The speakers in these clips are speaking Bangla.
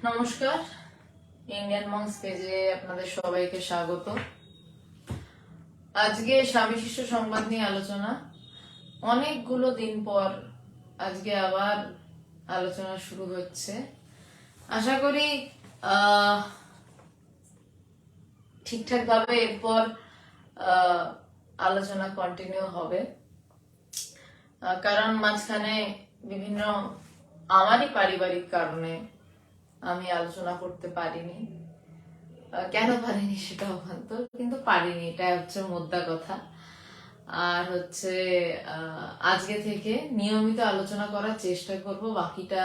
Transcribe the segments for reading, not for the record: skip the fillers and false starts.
নমস্কার, ইন্ডিয়ান মংস পেজে আপনাদের সবাইকে স্বাগত। আজকে স্বামী শিষ্য সংবাদ নিয়ে আলোচনা। অনেকগুলো দিন পর আজকে আবার আলোচনা শুরু হচ্ছে। আশা করি ঠিকঠাক ভাবে এরপর আলোচনা কন্টিনিউ হবে, কারণ মাঝখানে বিভিন্ন আমারই পারিবারিক কারণে আমি আলোচনা করতে পারিনি। কেন পারিনি সেটা অভান্তর, কিন্তু পারিনি, এটা হচ্ছে মোদ্দা কথা। আর হচ্ছে আজকে থেকে নিয়মিত আলোচনা করার চেষ্টা করব। বাকিটা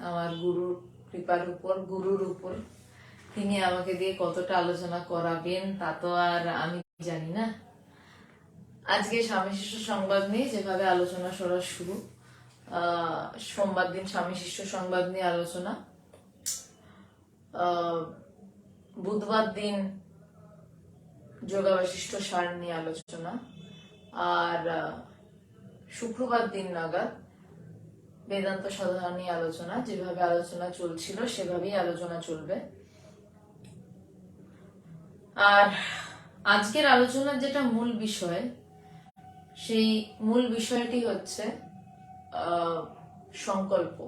আমার গুরুর কৃপার উপর, গুরুর উপর। তিনি আমাকে দিয়ে কতটা আলোচনা করাবেন তা তো আর আমি জানি না। আজকে স্বামী শিষ্য সংবাদ নিয়ে যেভাবে আলোচনা সরা শুরু, সোমবার দিন স্বামী শিষ্য সংবাদ নিয়ে আলোচনা, বুধবার দিন যোগাবশিষ্ট সার নিয়ে আলোচনা, আর শুক্রবার দিন নাগাদ বেদান্ত সাধনা নিয়ে আলোচনা। যেভাবে আলোচনা চলছিল সেভাবেই আলোচনা চলবে। আর আজকের আলোচনার যেটা মূল বিষয়, সেই মূল বিষয়টি হচ্ছে সংকল্প।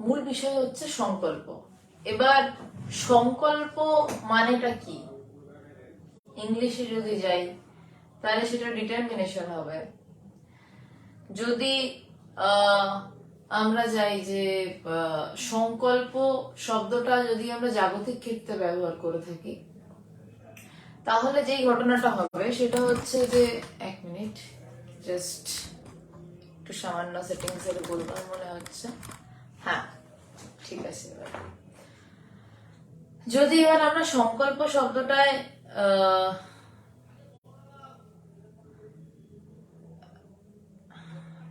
মূল বিষয় হচ্ছে সংকল্প। এবার সংকল্প মানেটা কি? ইংলিশে যদি যাই তাহলে সেটা ডিটারমিনেশন হবে। যদি আমরা যাই যে সংকল্প শব্দটা যদি আমরা জাগতিক ক্ষেত্রে ব্যবহার করে থাকি, তাহলে যেই ঘটনাটা হবে সেটা হচ্ছে যে, এক মিনিট, জাস্ট একটু সামান্য সেটিংস এর বলবো মনে হচ্ছে। হ্যাঁ, ঠিক আছে। যদি এবার আমরা সংকল্প শব্দটায়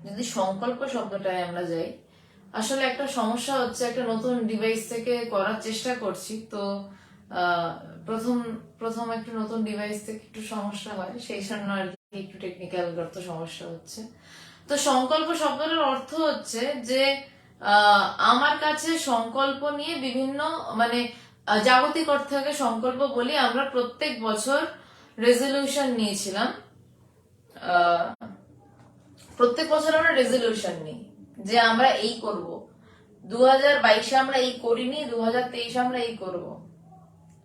যদি সংকল্প শব্দটায় আমরা যাই, আসলে একটা সমস্যা হচ্ছে, একটা নতুন ডিভাইস থেকে করার চেষ্টা করছি, তো প্রথম একটু নতুন ডিভাইস থেকে একটু সমস্যা হয়, সেই জন্য আর কি একটু টেকনিক্যাল সমস্যা হচ্ছে। তো সংকল্প শব্দটার অর্থ হচ্ছে যে আমার কাছে সংকল্প নিয়ে বিভিন্ন, মানে জাগতিক অর্থে সংকল্প বলি, আমরা প্রত্যেক বছর রেজলিউশন নিয়েছিলাম। প্রত্যেক বছর আমরা রেজলিউশন নিই যে আমরা এই করব, 2022-এ আমরা এই করিনি, 2023-এ আমরা এই করব।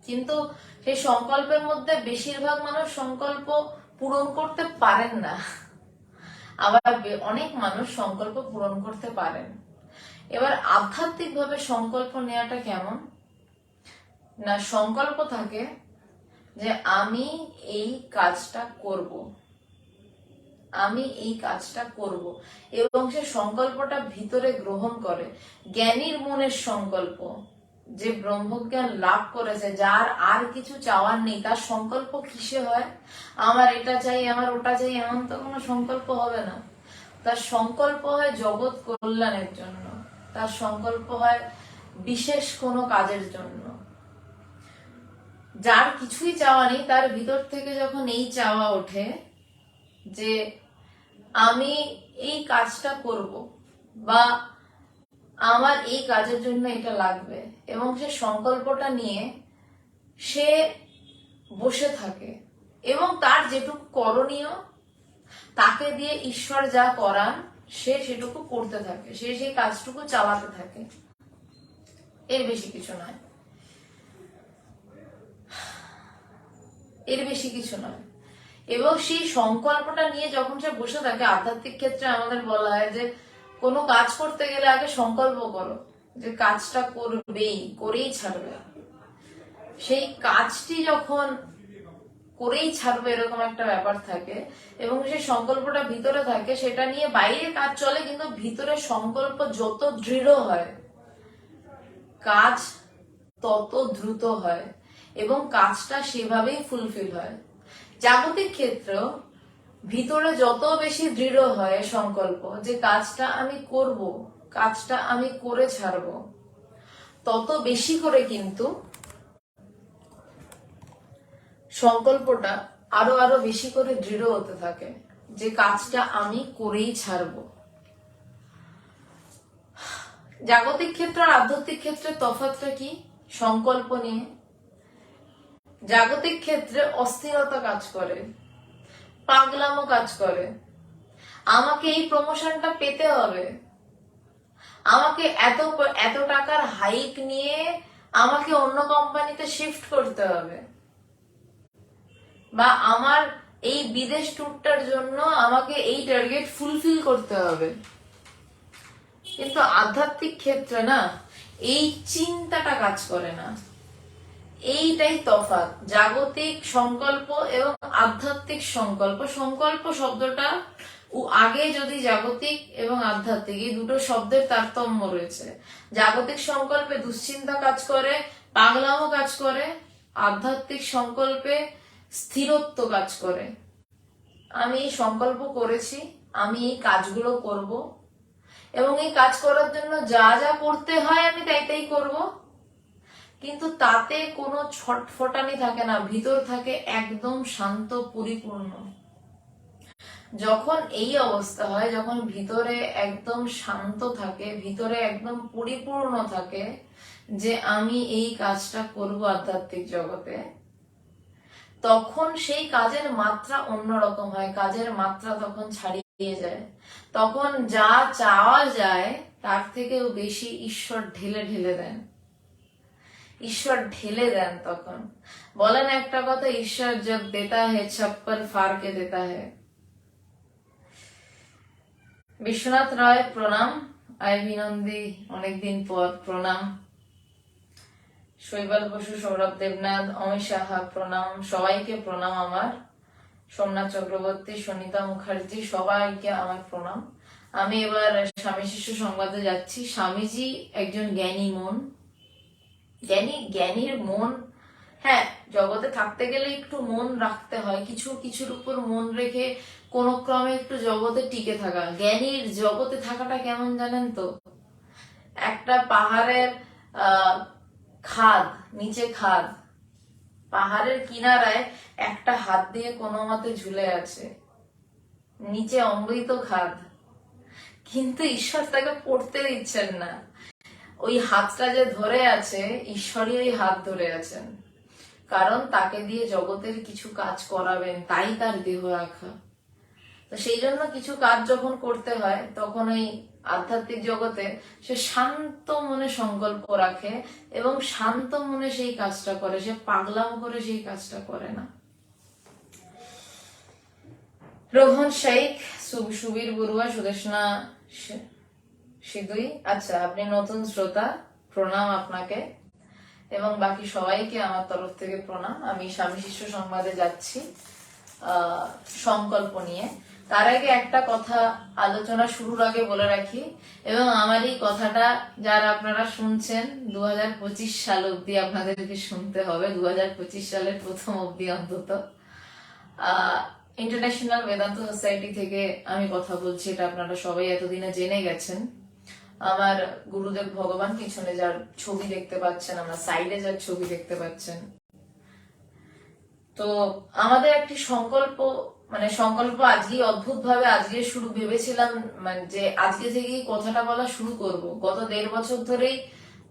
কিন্তু সেই সংকল্পের মধ্যে বেশিরভাগ মানুষ সংকল্প পূরণ করতে পারেন না, আবার অনেক মানুষ সংকল্প পূরণ করতে পারেন। এবার আধ্যাত্মিক ভাবে সংকল্প নেওয়াটা কেমন না, সংকল্প থাকে যে আমি এই কাজটা করব, আমি এই কাজটা করব, এবং সে সংকল্পটা ভিতরে গ্রহণ করে। জ্ঞানীর মনের সংকল্প, যে ব্রহ্মজ্ঞান লাভ করেছে, যার আর কিছু চাওয়ার নেই, তার সংকল্প কিসে হয়? আমার এটা চাই, আমার ওটা চাই, এমন তো কোনো সংকল্প হবে না। তার সংকল্প হয় জগৎ কল্যাণের জন্য, তার সংকল্প হয় বিশেষ কোনো কাজের জন্য। যার কিছুই চাওয়া নেই, তার ভিতর থেকে যখন এই চাওয়া ওঠে যে আমি এই কাজটা করব, বা আমার এই কাজের জন্য এটা লাগবে, এবং সে সংকল্পটা নিয়ে সে বসে থাকে, এবং তার যেটুকু করণীয়, তাকে দিয়ে ঈশ্বর যা করান সে সেটুকু করতে থাকে, সে সেই কাজটুকু চালাতে থাকে, এর বেশি কিছু নয়, এর বেশি কিছু নয়। এবং সেই সংকল্পটা নিয়ে যখন সে বসে থাকে, আধ্যাত্মিক ক্ষেত্রে আমাদের বলা হয় যে কোনো কাজ করতে গেলে আগে সংকল্প করো যে কাজটা করবেই, করেই ছাড়বে। সেই কাজটি যখন করেই ছাড়বে এরকম একটা ব্যাপার থাকে, এবং সেই সংকল্পটা ভিতরে থাকে, সেটা নিয়ে বাইরে কাজ চলে, কিন্তু ভিতরে সংকল্প যত দৃঢ় হয় কাজ তত দ্রুত হয়, এবং কাজটা সেভাবেই ফুলফিল হয়। জাগতিক ক্ষেত্রেও ভিতরে যত বেশি দৃঢ় হয় সংকল্প যে কাজটা আমি করব, কাজটা আমি করে ছাড়ব, তত বেশি করে কিন্তু সংকল্পটা আরো আরো বেশি করে দৃঢ় হতে থাকে যে কাজটা আমি করেই ছাড়ব। জাগতিক ক্ষেত্র আর আধ্যাত্মিক ক্ষেত্রের তফাৎটা কি? সংকল্প নিয়ে। জাগতিক ক্ষেত্রে অস্থিরতা কাজ করে, পাগলামো কাজ করে, আমাকে এই প্রমোশনটা পেতে হবে, আমাকে এত এত টাকার হাইক নিয়ে আমাকে অন্য কোম্পানিতে শিফট করতে হবে, বা আমার এই বিদেশ ট্যুরটার জন্য আমাকে এই টার্গেট ফুলফিল করতে হবে। কিন্তু আধ্যাত্মিক ক্ষেত্রে না এই চিন্তাটা কাজ করে না। এইটাই তফাৎ জাগতিক সংকল্প এবং আধ্যাত্মিক সংকল্প। সংকল্প শব্দটা আগে যদি জাগতিক এবং আধ্যাত্মিক এই দুটো শব্দের তারতম্য রয়েছে। জাগতিক সংকল্পে দুশ্চিন্তা কাজ করে, পাগলামো কাজ করে, আধ্যাত্মিক সংকল্পে স্থিরত্ব কাজ করে। আমি এই সংকল্প করেছি, আমি এই কাজগুলো করব, এবং এই কাজ করার জন্য যা যা করতে হয় আমি তাই তাই করব, কিন্তু তাতে কোনো ছটফটানি থাকে না, ভিতর থাকে একদম শান্ত পরিপূর্ণ। যখন এই অবস্থা হয়, যখন ভিতরে একদম শান্ত থাকে, ভিতরে একদম পরিপূর্ণ থাকে যে আমি এই কাজটা করব আধ্যাত্মিক জগতে, তখন সেই কাজের মাত্রা অন্যরকম হয়। কাজের মাত্রা তখন ছাড়িয়ে যায়। তখন যা চাওয়া যায় তার থেকেও বেশি ঈশ্বর ঢেলে ঢেলে দেন। ঈশ্বর ঢেলে দেন। তখন বলেন একটা কথা, ঈশ্বর জব দেতা হে ছপ্পর ফার কে দেতা হে। বিশ্বনাথ রায় প্রণাম, আইভি নন্দী অনেকদিন পর প্রণাম, শৈবাল বসু, সৌরভ দেবনাথ, অমিত সাহা প্রণাম, সবাইকে প্রণাম আমার। সোমনাথ চক্রবর্তী, সনিতা মুখার্জি, সবাইকে আমার প্রণাম। আমি এবার স্বামী শিষ্য সংবাদে যাচ্ছি। স্বামীজি একজন জ্ঞানী মন, জ্ঞানীর মন। হ্যাঁ, জগতে থাকতে গেলে একটু মন রাখতে হয়, কিছুর উপর মন রেখে কোন ক্রমে একটু জগতে টিকে থাকা। জ্ঞানীর জগতে থাকাটা কেমন জানেন তো? একটা পাহাড়ের খাদ, নিচে খাদ, পাহাড়ের কিনারায় একটা হাত দিয়ে কোনো মতে ঝুলে আছে, নিচে অমৃত খাদ, কিন্তু ঈশ্বর তাকে পড়তে দিচ্ছেন না। ওই হাতটা যে ধরে আছে, ঈশ্বরই ওই হাত ধরে আছেন, কারণ তাকে দিয়ে জগতের কিছু কাজ করাবেন, তাই তার দেহ রাখা। তো সেই জন্য কিছু কাজ যখন করতে হয়, তখন ওই আধ্যাত্মিক জগতে সে শান্ত মনে সংকল্প রাখে এবং শান্ত মনে সেই কাজটা করে। সে পাগলাম করে সেই কাজটা করে না। রোহন শেখ, সুবীর বড়ুয়া, সুদেশনা সিধুই, আচ্ছা আপনি নতুন শ্রোতা, প্রণাম আপনাকে এবং বাকি সবাইকে আমার তরফ থেকে প্রণাম। আমি স্বামী শিষ্য সংবাদে যাচ্ছি সংকল্প নিয়ে। তার আগে একটা কথা আলোচনা শুরুর আগে বলে রাখি, এবং আমার এই কথাটা যারা আপনারা শুনছেন 2025 সাল অব্দি আপনাদেরকে শুনতে হবে, 2025 সালের প্রথম অব্দি অন্তত। ইন্টারন্যাশনাল বেদান্ত সোসাইটি থেকে আমি কথা বলছি, এটা আপনারা সবাই এতদিনে জেনে গেছেন। আমার গুরুদেব ভগবান, পিছনে যার ছবি দেখতে পাচ্ছেন, আমার সাইডে যার ছবি দেখতে পাচ্ছেন। তো আমাদের একটি সংকল্প আজকে অদ্ভুত ভাবে আজকে শুরু ভেবেছিলাম, যে আজকে থেকেই কথাটা বলা শুরু করব। গত 1.5 বছর ধরেই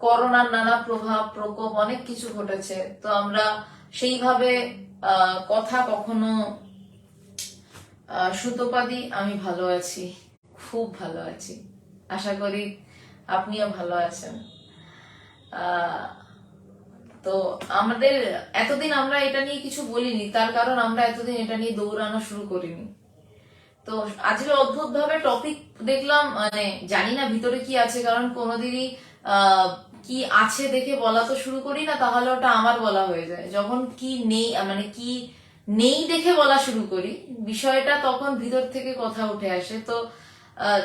করোনার নানা প্রভাব প্রকোপ অনেক কিছু ঘটেছে, তো আমরা সেইভাবে কথা কখনো সুতোপাদি। আমি ভালো আছি, খুব ভালো আছি, আশা করি আপনিও ভালো আছেন। তো আমাদের এতদিন আমরা এটা নিয়ে কিছু বলিনি, তার কারণ আমরা এতদিন এটা নিয়ে দৌড়ানো শুরু করিনি। তো আজকে অদ্ভুত ভাবে টপিক দেখলাম, জানি না ভিতরে কি আছে, কারণ কোনোদিনই কি আছে দেখে বলা তো শুরু করি না, তাহলে ওটা আমার বলা হয়ে যায়। যখন কি নেই, কি নেই দেখে বলা শুরু করি, বিষয়টা তখন ভিতর থেকে কথা উঠে আসে। তো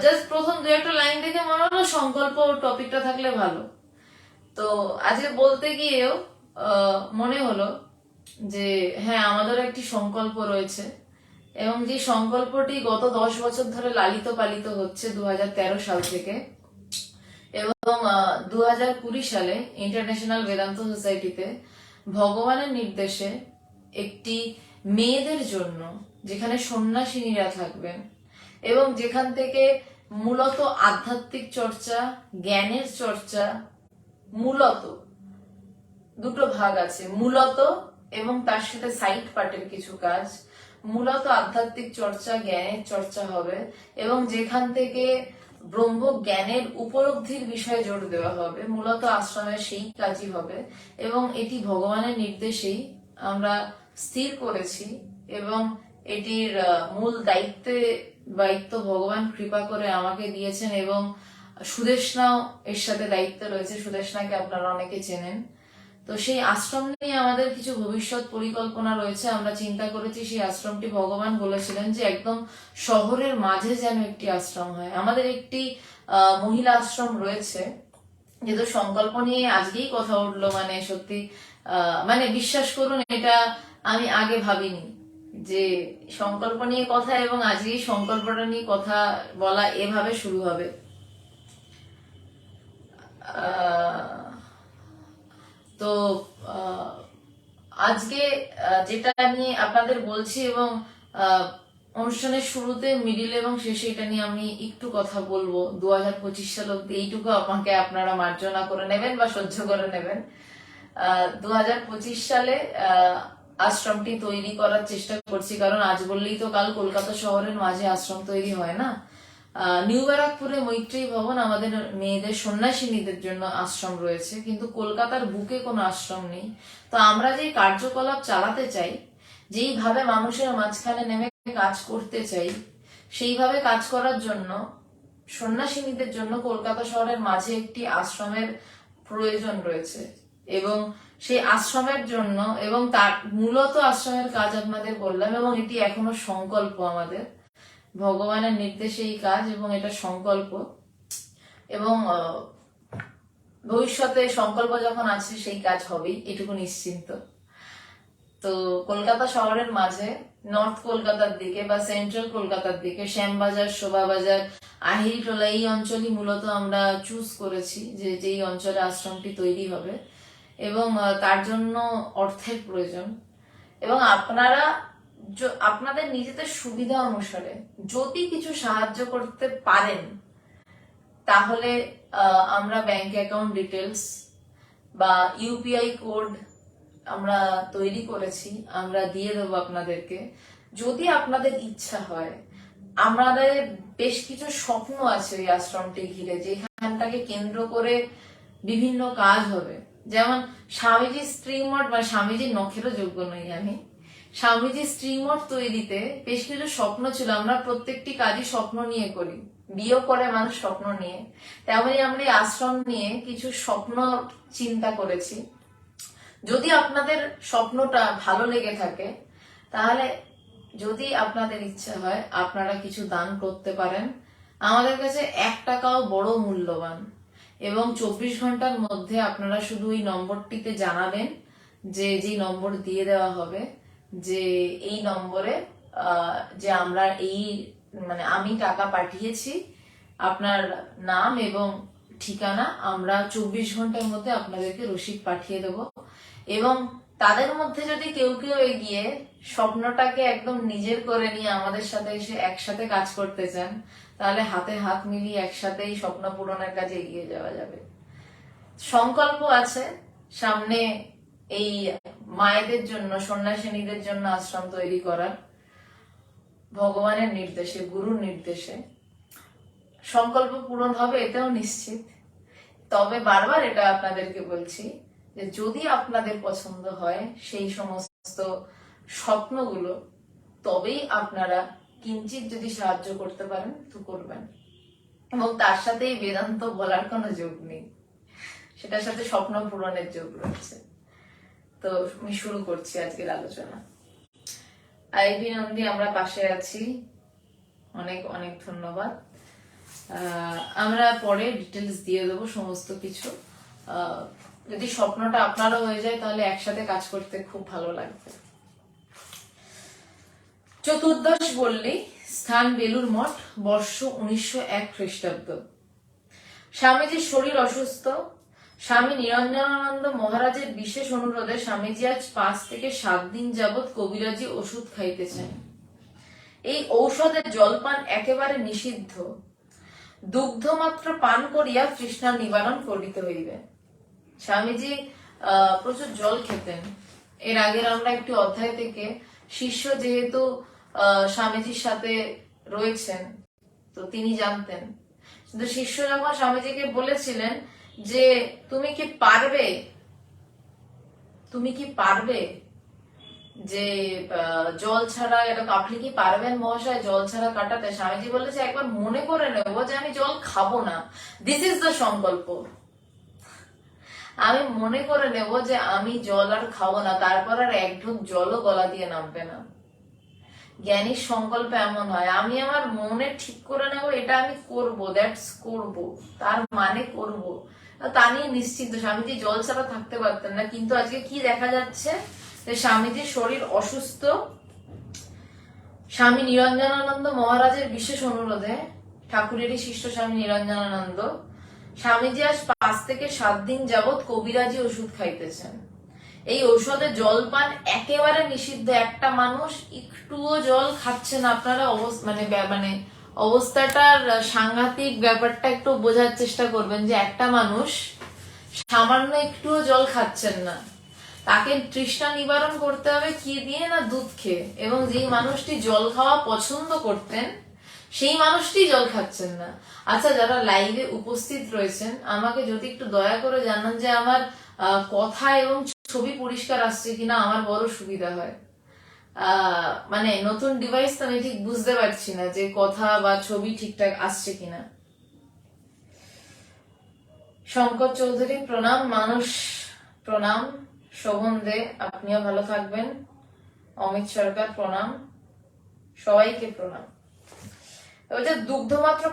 জাস্ট প্রথম 2-1 লাইন দেখে মনে হলো সংকল্প টপিকটা থাকলে ভালো। তো আজকে বলতে গিয়েও মনে হলো যে হ্যাঁ, আমাদের একটি সংকল্প রয়েছে, এবং যে সংকল্পটি গত 10 বছর ধরে লালিত পালিত হচ্ছে 2013 সাল থেকে, এবং 2020 সালে ইন্টারন্যাশনাল বেদান্ত সোসাইটিতে ভগবানের নির্দেশে একটি মেয়েদের জন্য, যেখানে সন্ন্যাসিনীরা থাকবেন এবং যেখান থেকে মূলত আধ্যাত্মিক চর্চা, জ্ঞানের চর্চা, মূলত দুটো ভাগ আছে, মূলত এবং তার সাথে সাইড পার্টের কিছু কাজ। মূলত আধ্যাত্মিক চর্চা, জ্ঞানের চর্চা হবে এবং যেখান থেকে ব্রহ্ম জ্ঞানের উপলব্ধির বিষয়ে জোর দেওয়া হবে, মূলত আশ্রমের সেই কাজই হবে এবং এটি ভগবানের নির্দেশেই আমরা স্থির করেছি এবং এটির মূল দায়িত্ব ভগবান কৃপা করে আমাকে দিয়েছেন এবং সুদেষ্ণাও এর সাথে দায়িত্ব রয়েছে। সুদেষ্ণাকে আপনারা অনেকে চেনেন। তো সেই আশ্রম নিয়ে আমাদের কিছু ভবিষ্যৎ পরিকল্পনা রয়েছে। আমরা চিন্তা করেছি সেই আশ্রমটি ভগবান বলেছিলেন যে একদম শহরের মাঝে যেন একটি আশ্রম হয়। আমাদের একটি মহিলা আশ্রম রয়েছে, যেহেতু সংকল্প নিয়ে আজকেই কথা উঠলো, মানে সত্যি মানে বিশ্বাস করুন এটা আমি আগে ভাবিনি যে সংকল্প নিয়ে কথা এবং আজকেই সংকল্পটা নিয়ে কথা বলা এভাবে শুরু হবে। তো আজকে যেটা নিয়ে আপনাদের বলছি এবং অনুষ্ঠানের শুরুতে, মিডিল এবং শেষে এটা নিয়ে আমি একটু কথা বলবো। 2025 সাল অব্দি এইটুকু আমাকে আপনারা মার্জনা করে নেবেন বা সহ্য করে নেবেন। 2025 সালে আশ্রমটি তৈরি করার চেষ্টা করছি, কারণ আজ বললেই তো কাল কলকাতা শহরের মাঝে আশ্রম তৈরি হয় না। নিউ ব্যারাকপুরে মৈত্রী ভবন আমাদের মেয়েদের সন্ন্যাসিনীদের জন্য আশ্রম রয়েছে, কিন্তু কলকাতার বুকে কোনো আশ্রম নেই। তো আমরা যে কার্যকলাপ চালাতে চাই, যেইভাবে মানুষের মাঝখানে নেমে কাজ করতে চাই, সেইভাবে কাজ করার জন্য সন্ন্যাসিনীদের জন্য কলকাতা শহরের মাঝে একটি আশ্রমের প্রয়োজন রয়েছে এবং সেই আশ্রমের জন্য এবং তার মূলত আশ্রমের কাজ আপনাদের বললাম এবং এটি এখনো সংকল্প আমাদের, ভগবানের নির্দেশে এই কাজ এবং এটা সংকল্প এবং ভবিষ্যতে সংকল্প যখন আছে সেই কাজ হবেই, এটুকু নিশ্চিন্ত। তো কলকাতা শহরের মাঝে নর্থ কলকাতার দিকে বা সেন্ট্রাল কলকাতার দিকে শ্যামবাজার, শোভাবাজার, আহিরিটোলা এই অঞ্চলই মূলত আমরা চুজ করেছি যে যেই অঞ্চলে আশ্রমটি তৈরি হবে এবং তার জন্য অর্থের প্রয়োজন এবং আপনারা আপনাদের নিজেদের সুবিধা অনুসারে যদি কিছু সাহায্য করতে পারেন তাহলে আমরা ব্যাংক অ্যাকাউন্ট ডিটেলস বা ইউপিআই কোড আমরা তৈরি করেছি, আমরা দিয়ে দেবো আপনাদেরকে। যদি আপনাদের ইচ্ছা হয়, আমাদের বেশ কিছু স্বপ্ন আছে ওই আশ্রমটি ঘিরে, যেখানটাকে কেন্দ্র করে বিভিন্ন কাজ হবে। যেমন স্বামীজি স্ত্রী মঠ বা স্বামীজির নখেরও যোগ্য নই আমি, স্বামীজি স্ত্রী মঠ তৈরিতে বেশ কিছু স্বপ্ন ছিল। আমরা প্রত্যেকটি কাজই স্বপ্ন নিয়ে করি, বিয়েও করে মানুষ স্বপ্ন নিয়ে, তেমনি আমরা এই আশ্রম নিয়ে কিছু স্বপ্ন চিন্তা করেছি। যদি আপনাদের স্বপ্নটা ভালো লেগে থাকে তাহলে যদি আপনাদের ইচ্ছা হয় আপনারা কিছু দান করতে পারেন। আমাদের কাছে 1 টাকাও বড় মূল্যবান এবং 24 ঘন্টার মধ্যে আপনারা শুধু এই নম্বরটিতে জানাবেন, যে যেই নম্বর দিয়ে দেওয়া হবে যে এই নম্বরে যে আমরা এই মানে আমি টাকা পাঠিয়েছি, আপনার নাম এবং ঠিকানা, আমরা 24 ঘন্টার মধ্যে আপনাদেরকে রসিদ পাঠিয়ে দেব। এবং তাদের মধ্যে যদি কেউ কেউ এগিয়ে স্বপ্নটাকে একদম নিজের করে নিয়ে আমাদের সাথে এসে একসাথে কাজ করতে চান, তাহলে হাতে হাত মিলিয়ে একসাথেই স্বপ্ন পূরণের কাজে এগিয়ে যাওয়া যাবে। সংকল্প আছে সামনে এই মায়েদের জন্য, সন্ন্যাসিনীদের জন্য আশ্রম তৈরি করার, ভগবানের নির্দেশে, গুরুর নির্দেশে। সংকল্প পূরণ হবে এতেও নিশ্চিত। তবে বারবার এটা আপনাদেরকে বলছি যে যদি আপনাদের পছন্দ হয় সেই সমস্ত স্বপ্নগুলো, তবেই আপনারা কিঞ্চিত যদি সাহায্য করতে পারেন তো করবেন। এবং তার সাথেই বেদান্ত বলার কোনো যোগ নেই, সেটার সাথে স্বপ্ন পূরণের যোগ রয়েছে। তো আমি শুরু করছি আজকের আলোচনা। আইভি নন্দী, আমরা পাশে আছি, অনেক অনেক ধন্যবাদ। আমরা পরে ডিটেলস দিয়ে দেবো সমস্ত কিছু। যদি স্বপ্নটা আপনারও হয়ে যায় তাহলে একসাথে কাজ করতে খুব ভালো লাগবে। চতুর্দশ বললি, স্থান বেলুর মঠ, বর্ষ 1901 খ্রিস্টাব্দ। স্বামীজির শরীর অসুস্থ। স্বামী নিরঞ্জনানন্দ মহারাজের বিশেষ অনুরোধে স্বামীজি আজ 5 থেকে 7 দিন যাবৎ কবিরাজি ওষুধ খাইতেছেন। এই ঔষধের জলপান একেবারে নিষিদ্ধ। দুগ্ধ মাত্র পান করিয়া তৃষ্ণা নিবারণ করিতে হইবে। স্বামীজি প্রচুর জল খেতেন। এর আগের আমরা একটি অধ্যায় থেকে শিষ্য যেহেতু স্বামীজির সাথে রয়েছেন, তো তিনি জানতেন। কিন্তু শিষ্য যখন স্বামীজিকে বলেছিলেন যে তুমি কি পারবে যে জল ছাড়া এটা, আপনি কি পারবেন মহাশয় জল ছাড়া কাটাতে? স্বামীজি বলেছে একবার মনে করে নেবো যে আমি জল খাবো না, দিস ইজ দ্য সংকল্প। আমি মনে করে নেব যে আমি জল আর খাবো না, তারপর আর এক ঢোক জলও গলা দিয়ে নামবে না। জ্ঞানীর সংকল্প এমন হয়, আমি আমার মনে ঠিক করে নেব এটা আমি করবো, দ্যাটস করবো, তার মানে করবো, তা নিয়ে নিশ্চিন্ত। স্বামীজি জল ছাড়া থাকতে পারতেন না। কিন্তু আজকে কি দেখা যাচ্ছে যে স্বামীজির শরীর অসুস্থ। স্বামী নিরঞ্জনানন্দ মহারাজের বিশেষ অনুরোধে, ঠাকুরেরই শিষ্য স্বামী নিরঞ্জনানন্দ, স্বামীজি আজ 5 থেকে 7 দিন যাবৎ কবিরাজি ওষুধ খাইতেছেন। এই ঔষধে জলপান একেবারে নিষিদ্ধ। একটা মানুষ একটুও জল খাচ্ছে না। আপনারা মানে অবস্থাটার সাংঘাতিক ব্যাপারটা একটু বোঝার চেষ্টা করবেন যে একটা মানুষ সামান্য একটুও জল খাচ্ছেন না, তাকে তৃষ্ণা নিবারণ করতে হবে কি দিয়ে? না দুধ খেয়ে। এবং যেই মানুষটি জল খাওয়া পছন্দ করতেন সেই মানুষটি জল খাচ্ছেন না। আচ্ছা, যারা লাইভে উপস্থিত রয়েছেন আমাকে যদি একটু দয়া করে জানান যে আমার কথা এবং ছবি পরিষ্কার আসছে কিনা, আমার বড় সুবিধা হয়। মানে নতুন ডিভাইস তো আমি ঠিক বুঝতে পারছি না যে কথা বা ছবি ঠিকঠাক আসছে কিনা। শঙ্কর চৌধুরী প্রণাম, মানুষ প্রণাম, শোভন দে আপনিও ভালো থাকবেন, অমিত সরকার প্রণাম, সবাইকে প্রণাম। ওইটা দুগ্ধ মাত্র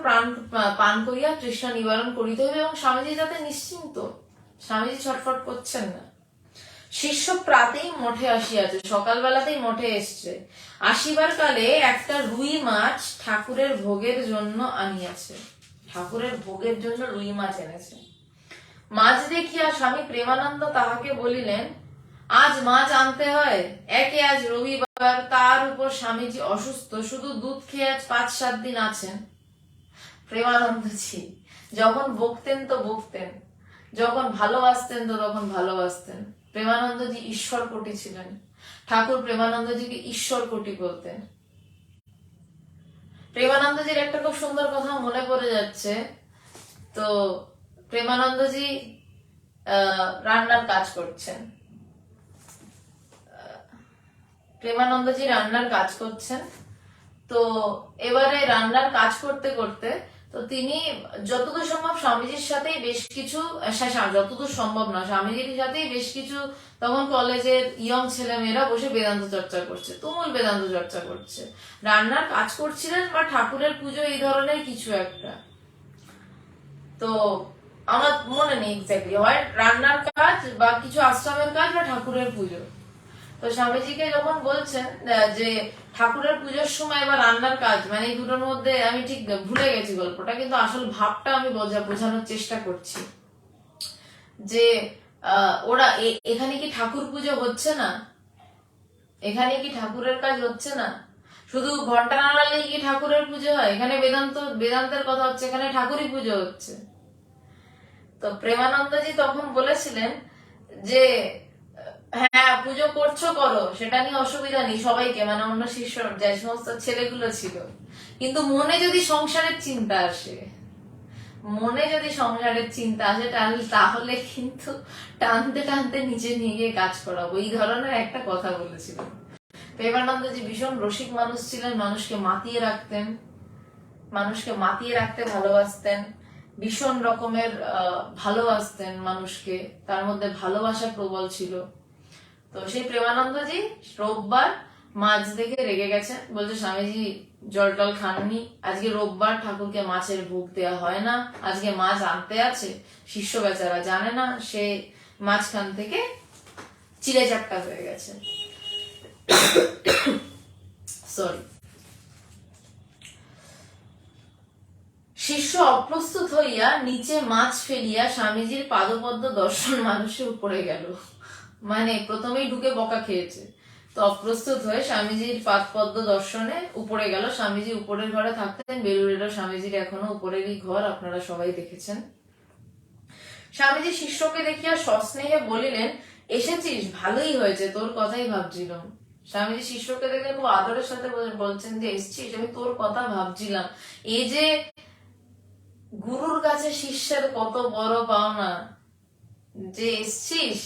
পান করিয়া তৃষ্ণা নিবারণ করিতে হবে। এবং স্বামীজি যাতে নিশ্চিন্ত, স্বামীজি ছটফট করছেন না। শিষ্য প্রাতেই মঠে আসিয়াছে, সকালবেলাতেই মঠে এসছে। আসিবার কালে একটা রুই মাছ ঠাকুরের ভোগের জন্য আনিয়াছে। ঠাকুরের ভোগের জন্য রুই মাছ এনেছে। মাছ দেখিয়া স্বামী প্রেমানন্দ তাহাকে বলিলেন, আজ মাছ আনতে হয়? একে আজ রবিবার, তার উপর স্বামীজি অসুস্থ, শুধু দুধ খেয়ে আজ 5-7 দিন আছেন। প্রেমানন্দজি যখন বকতেন তো বকতেন, যখন ভালোবাসতেন তো তখন ভালোবাসতেন। প্রেমানন্দজি ঈশ্বর কোটি ছিলেন। ঠাকুর প্রেমানন্দজিকে ঈশ্বর কোটি বলতেন। প্রেমানন্দজির একটা খুব সুন্দর কথা মনে পড়ে যাচ্ছে। তো প্রেমানন্দজি রান্নার কাজ করছেন। প্রেমানন্দজি রান্নার কাজ করছেন। তো এবারে রান্নার কাজ করতে করতে তো তিনি যতদূর সম্ভব স্বামীজির সাথেই বেশ কিছু, যতদূর সম্ভব না, স্বামীজির সাথেই বেশ কিছু তখন কলেজের ইয়ং ছেলে মেয়েরা বসে বেদান্ত চর্চা করছে, তুমুল বেদান্ত চর্চা করছে। রান্নার কাজ করছিলেন বা ঠাকুরের পুজো, এই ধরনের কিছু একটা। তো আমার মনে নেই এক্স্যাক্টলি, হয় রান্নার কাজ বা কিছু আশ্রমের কাজ বা ঠাকুরের পুজো। তো স্বামীজিকে যখন বলছেন যে ঠাকুরের পুজোর সময় বা রান্নার কাজ, মানে এই দুটোর মধ্যে আমি ঠিক ভুলে গেছি গল্পটা, কিন্তু আসল ভাবটা আমি বোঝানোর চেষ্টা করছি যে ওরা এখানে কি ঠাকুর পুজো হচ্ছে না? এখানে কি ঠাকুরের কাজ হচ্ছে না? শুধু ঘন্টা নাড়ালেই কি ঠাকুরের পুজো হয়? এখানে বেদান্তের কথা হচ্ছে, এখানে ঠাকুরই পুজো হচ্ছে। তো প্রেমানন্দজি তখন বলেছিলেন যে হ্যাঁ, পুজো করছো করো, সেটা নিয়ে অসুবিধা নেই সবাইকে, মানে অন্য শিষ্য যে সমস্ত ছেলেগুলো ছিল। কিন্তু মনে যদি সংসারের চিন্তা আসে, তাহলে কিন্তু টানতে টানতে নিচে নিয়ে গিয়ে কাজ করাবো, এই ধরনের একটা কথা বলেছিলেন। প্রেমানন্দজি ভীষণ রসিক মানুষ ছিলেন, মানুষকে মাতিয়ে রাখতে ভালোবাসতেন, ভীষণ রকমের ভালোবাসতেন মানুষকে, তার মধ্যে ভালোবাসা প্রবল ছিল। তো সেই প্রেমানন্দজি রোববার মাছ দেখে রেগে গেছেন, বলছে স্বামীজি জল টল খাননি, আজকে রোববার, ঠাকুরকে মাছের ভোগ দেওয়া হয় না, আজকে মাছ আনতে আছে। শিষ্য বেচারা জানে না, সে মাঝখান থেকে চিড়ে চাপটা হয়ে গেছে। সরি। শিষ্য অপ্রস্তুত হইয়া নিচে মাছ ফেলিয়া স্বামীজির পাদপদ্ম দর্শন মানুষের উপরে গেল। মানে প্রথমেই ঢুকে বকা খেয়েছে, তো অপ্রস্তুত হয়ে স্বামীজির পাদপদ্ম দর্শনে উপরে গেল। স্বামীজি উপরের ঘরে থাকতেন, বেলুড়ের স্বামীজির এখনো উপরেরই ঘর, আপনারা সবাই দেখেছেন। স্বামীজি শিষ্যকে দেখিয়া সস্নেহে বলিলেন, এসেছিস, ভালোই হয়েছে, তোর কথাই ভাবছিলাম। স্বামীজি শিষ্যকে দেখে খুব আদরের সাথে বলছেন যে এসেছিস, আমি তোর কথা ভাবছিলাম। এই যে গুরুর কাছে শিষ্যের কত বড় পাওনা, যে এসেছিস,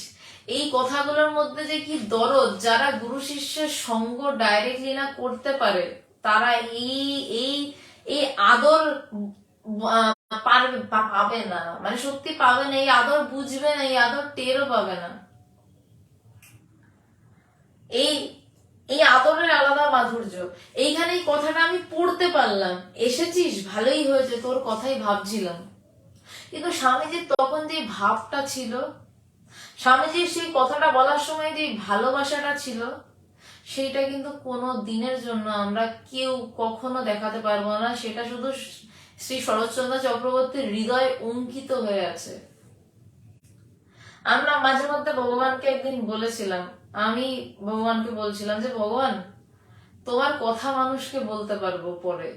এই কথাগুলোর মধ্যে যে কি দরদ। যারা গুরু শিষ্যের সঙ্গ ডাইরেক্টলি না করতে পারে, তারা এই এই এই আদর পাবে না, মানে সত্যি পাবে না, এই আদর বুঝবে না, এই আদর টেরও পাবে না। এই এই আদরের আলাদা মাধুর্য। এইখানে এই কথাটা আমি পড়তে পারলাম, এসেছিস, ভালোই হয়েছে, তোর কথাই ভাবছিলাম। কিন্তু স্বামীজির তখন যে ভাবটা ছিল, স্বামীজির সেই কথাটা বলার সময় যে ভালোবাসাটা ছিল, সেইটা কিন্তু কোনো দিনের জন্য আমরা কেউ কখনো দেখাতে পারবো না। সেটা শুধু শ্রী শরৎচন্দ্র চক্রবর্তীর হৃদয়ে অঙ্কিত হয়ে আছে। আমরা মাঝে মধ্যে ভগবানকে একদিন বলেছিলাম, আমি ভগবানকে বলছিলাম যে ভগবান, তোমার কথা মানুষকে বলতে পারবো পরে,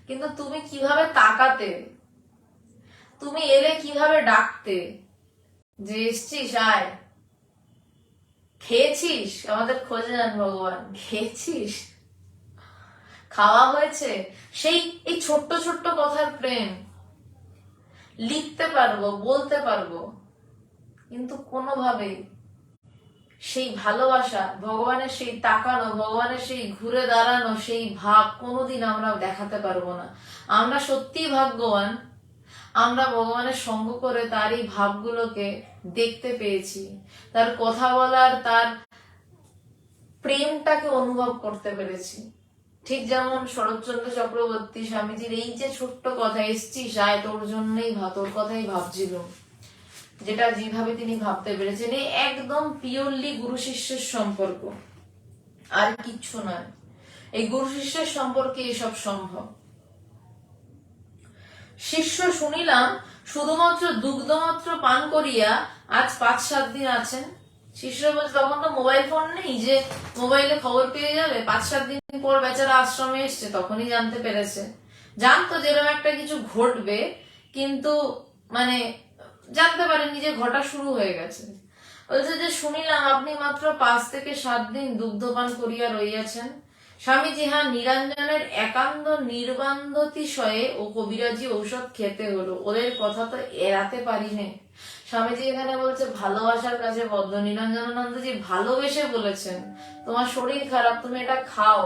কিন্তু তুমি কিভাবে তাকাতে, তুমি এলে কিভাবে ডাকতে, যে এসছিস আয়, খেয়েছিস, আমাদের খোঁজে যান ভগবান, খেয়েছিস, খাওয়া হয়েছে, সেই এই ছোট্ট ছোট্ট কথার প্রেম লিখতে পারবো, বলতে পারবো, কিন্তু কোনোভাবেই সেই ভালোবাসা, ভগবানের সেই তাকানো, ভগবানের সেই ঘুরে দাঁড়ানো, সেই ভাব কোনোদিন আমরা দেখাতে পারবো না। আমরা সত্যিই ভাগ্যবান, আমরা ভগবানের সঙ্গ করে তার এই ভাবগুলোকে দেখতে পেয়েছি, তার কথা বলার, তার প্রেমটাকে অনুভব করতে পেরেছি। ঠিক যেমন শরৎচন্দ্র চক্রবর্তী স্বামীজির এই যে ছোট্ট কথা, এসছিস আয়, তোর জন্যই তোর কথাই ভাবছিল, যেটা যেভাবে তিনি ভাবতে পেরেছেন, এই একদম পিওরলি গুরু শিষ্যের সম্পর্ক, আর কিচ্ছু নয়। এই গুরু শিষ্যের সম্পর্কে এসব সম্ভব। শিষ্য শুনিলাম শুধুমাত্র দুগ্ধমাত্র পান করিয়া আজ 5-7 দিন আছেন। শিষ্য বলছে, তখন তো মোবাইল ফোন নেই যে মোবাইলে খবর পেয়ে যাবে, 5-7 দিন পর বেচারা আশ্রমে এসছে, তখনই জানতে পেরেছে। জানতো যেরকম একটা কিছু ঘটবে, কিন্তু মানে জানতে পারেনি যে ঘটা শুরু হয়ে গেছে। বলছে যে শুনিলাম আপনি মাত্র 5 থেকে 7 দিন দুগ্ধপান করিয়া রইয়াছেন। স্বামীজি, হ্যাঁ, নিরঞ্জনের একান্ত নির্বান্ধতিশয়ে ও কবিরাজি ঔষধ খেতে হলো, ওদের কথা তো এড়াতে পারি নে। স্বামীজি এখানে বলছে ভালোবাসার কাছে বদ্ধ। নিরঞ্জনানন্দজি ভালোবেসে বলেছেন তোমার শরীর খারাপ, তুমি এটা খাও,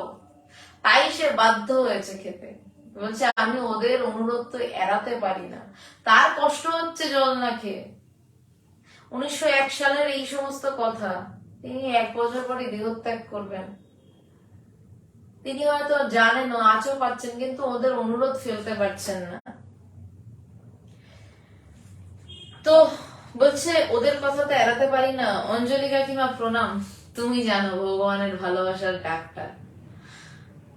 তাই সে বাধ্য হয়েছে খেতে। বলছে আমি ওদের অনুরোধ তো এড়াতে পারি না, তার কষ্ট হচ্ছে জল না খেয়ে। 1901 সালের এই সমস্ত কথা, তিনি 1 বছর পরে দেহত্যাগ করবেন। তিনি হয়তো জানেন, আজও পাচ্ছেন, কিন্তু ওদের অনুরোধ ফেলতে পারছেন না। তো বলছে ওদের কথা তো এড়াতে পারি না। অঞ্জলি কাকিমা প্রণাম, তুমি জানো ভগবানের ভালোবাসার ডাকটা,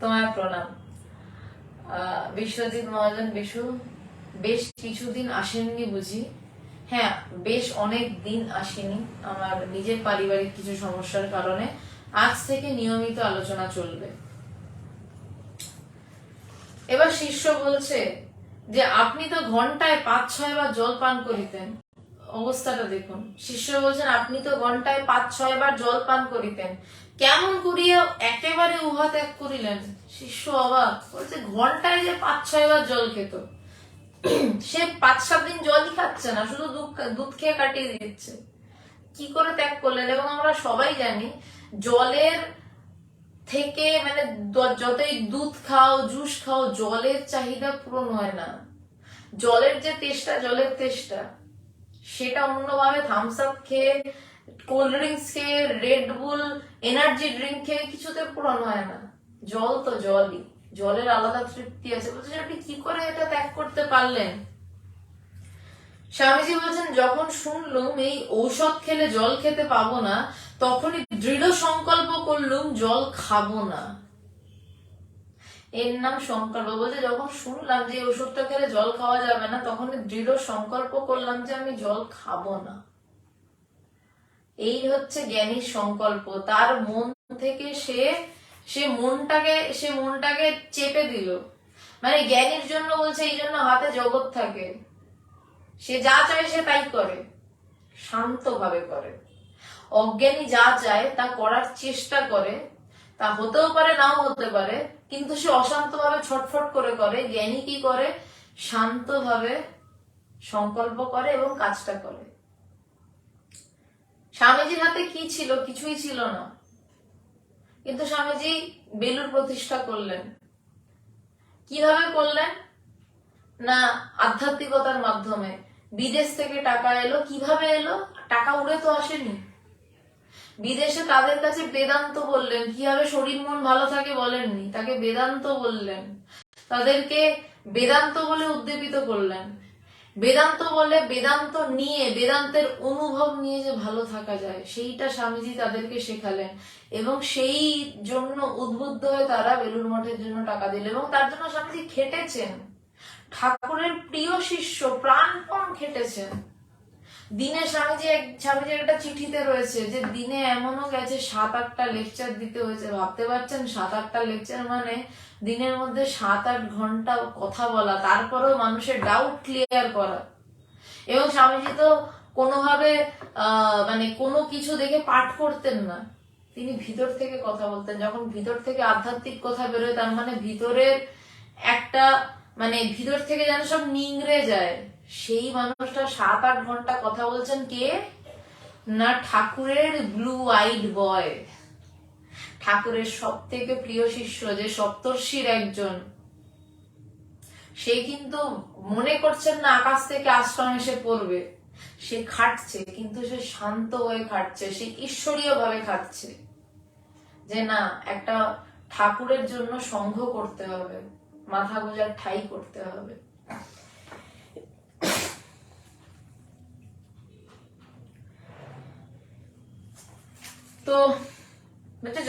তোমার প্রণাম। বিশ্বজিৎ মহাজন, বিশু বেশ কিছুদিন আসেননি বুঝি? হ্যাঁ, বেশ অনেক দিন আসেনি, আমার নিজের পারিবারিক কিছু সমস্যার কারণে। আজ থেকে নিয়মিত আলোচনা চলবে। এবার শিষ্য বলছে যে আপনি তো ঘন্টায় 5-6 বার জল পান করিতেন। অবস্থাটা দেখুন। শিষ্য বলছেন আপনি তো ঘন্টায় 5-6 বার জল পান করিতেন, কেমন করিয়া একেবারে উহা ত্যাগ করিলেন? শিষ্য অবাক, বলছে ঘন্টায় যে 5-6 বার জল খেত, সে 5-7 দিন জলই খাচ্ছে না, শুধু দুধ খেয়ে কাটিয়ে দিচ্ছে, কি করে ত্যাগ করলেন? এবং আমরা সবাই জানি জলের থেকে, মানে যতই দুধ খাও, জুস খাও, জলের চাহিদা পূরণ হয় না। জলের যে তেষ্টা, জলের তেষ্টা, সেটা অন্যভাবে থামস আপ খেয়ে, কোল্ড ড্রিঙ্কস খেয়ে, রেড বুল, এনার্জি ড্রিঙ্ক খেয়ে কিছুতে পূরণ হয় না। জল তো জলই, জলের আলাদা তৃপ্তি আছে। বলছে আপনি কি করে এটা ত্যাগ করতে পারলেন? স্বামীজি বলছেন যখন শুনলুম এই ঔষধ খেলে জল খেতে পাবো না, তখনই দৃঢ় সংকল্প করলুম জল খাবো না। এর নাম সংকল্প। বলছে যখন শুনলাম যে ওষুধটা খেলে জল খাওয়া যাবে না, তখন দৃঢ় সংকল্প করলাম যে আমি জল খাবো না। এই হচ্ছে জ্ঞানীর সংকল্প। তার মন থেকে সে মনটাকে চেপে দিল। মানে জ্ঞানীর জন্য বলছে এই জন্য হাতে জগৎ থাকে, সে যা চায় সে তাই করে, শান্তভাবে করে। অজ্ঞানী যা চায় তা করার চেষ্টা করে, তা হতেও পারে নাও হতে পারে, কিন্তু সে অশান্তভাবে ছটফট করে করে। জ্ঞানী কি করে? শান্তভাবে সংকল্প করে এবং কাজটা করে। স্বামীজির হাতে কি ছিল? কিছুই ছিল না, কিন্তু স্বামীজি বেলুড় প্রতিষ্ঠা করলেন। কিভাবে করলেন? না আধ্যাত্মিকতার মাধ্যমে। বিদেশ থেকে টাকা এলো। কিভাবে এলো? টাকা উড়ে তো আসেনি। বিদেশে তাদের কাছে বেদান্ত বললেন, কিভাবে শরীর মন ভালো থাকে বলেননি, তাকে বেদান্ত বললেন। তাদেরকে বেদান্ত বলে উদ্দীপিত করলেন। বেদান্ত বলে, বেদান্ত নিয়ে, বেদান্তের অনুভব নিয়ে যে ভালো থাকা যায় সেইটা স্বামীজি তাদেরকে শেখালেন। এবং সেই জন্য উদ্বুদ্ধ হয়ে তারা বেলুড় মঠের জন্য টাকা দিলেন, এবং তার জন্য স্বামীজি খেটেছেন। ঠাকুরের প্রিয় শিষ্য, প্রাণপণ খেটেছেন। দিনে স্বামীজির একটা চিঠিতে রয়েছে যে দিনে এমনও গেছে 7-8টা লেকচার দিতে হয়েছে। ভাবতে পারছেন 7-8টা লেকচার মানে দিনের মধ্যে 7-8 ঘন্টা কথা বলা, তারপরেও মানুষের ডাউট ক্লিয়ার করা। এবং স্বামীজি তো কোনোভাবে মানে কোনো কিছু দেখে পাঠ করতেন না, তিনি ভিতর থেকে কথা বলতেন। যখন ভিতর থেকে আধ্যাত্মিক কথা বেরোয়, তার মানে ভিতরের একটা, মানে ভিতর থেকে যেন সব নিংড়ে যায়। সেই মানুষটা 7-8 ঘন্টা কথা বলছেন। কে? না ঠাকুরের ব্লু আইড বয়, ঠাকুরের সব থেকে প্রিয় শিষ্য, যে সপ্তর্ষির একজন। সে কিন্তু মনে করছেন না আকাশ থেকে আশ্রম এসে পড়বে। সে খাটছে, কিন্তু সে শান্ত হয়ে খাটছে, সে ঈশ্বরীয় ভাবে খাটছে। যে না, একটা ঠাকুরের জন্য সংঘ করতে হবে, মাথা গোজার ঠাই করতে হবে। তো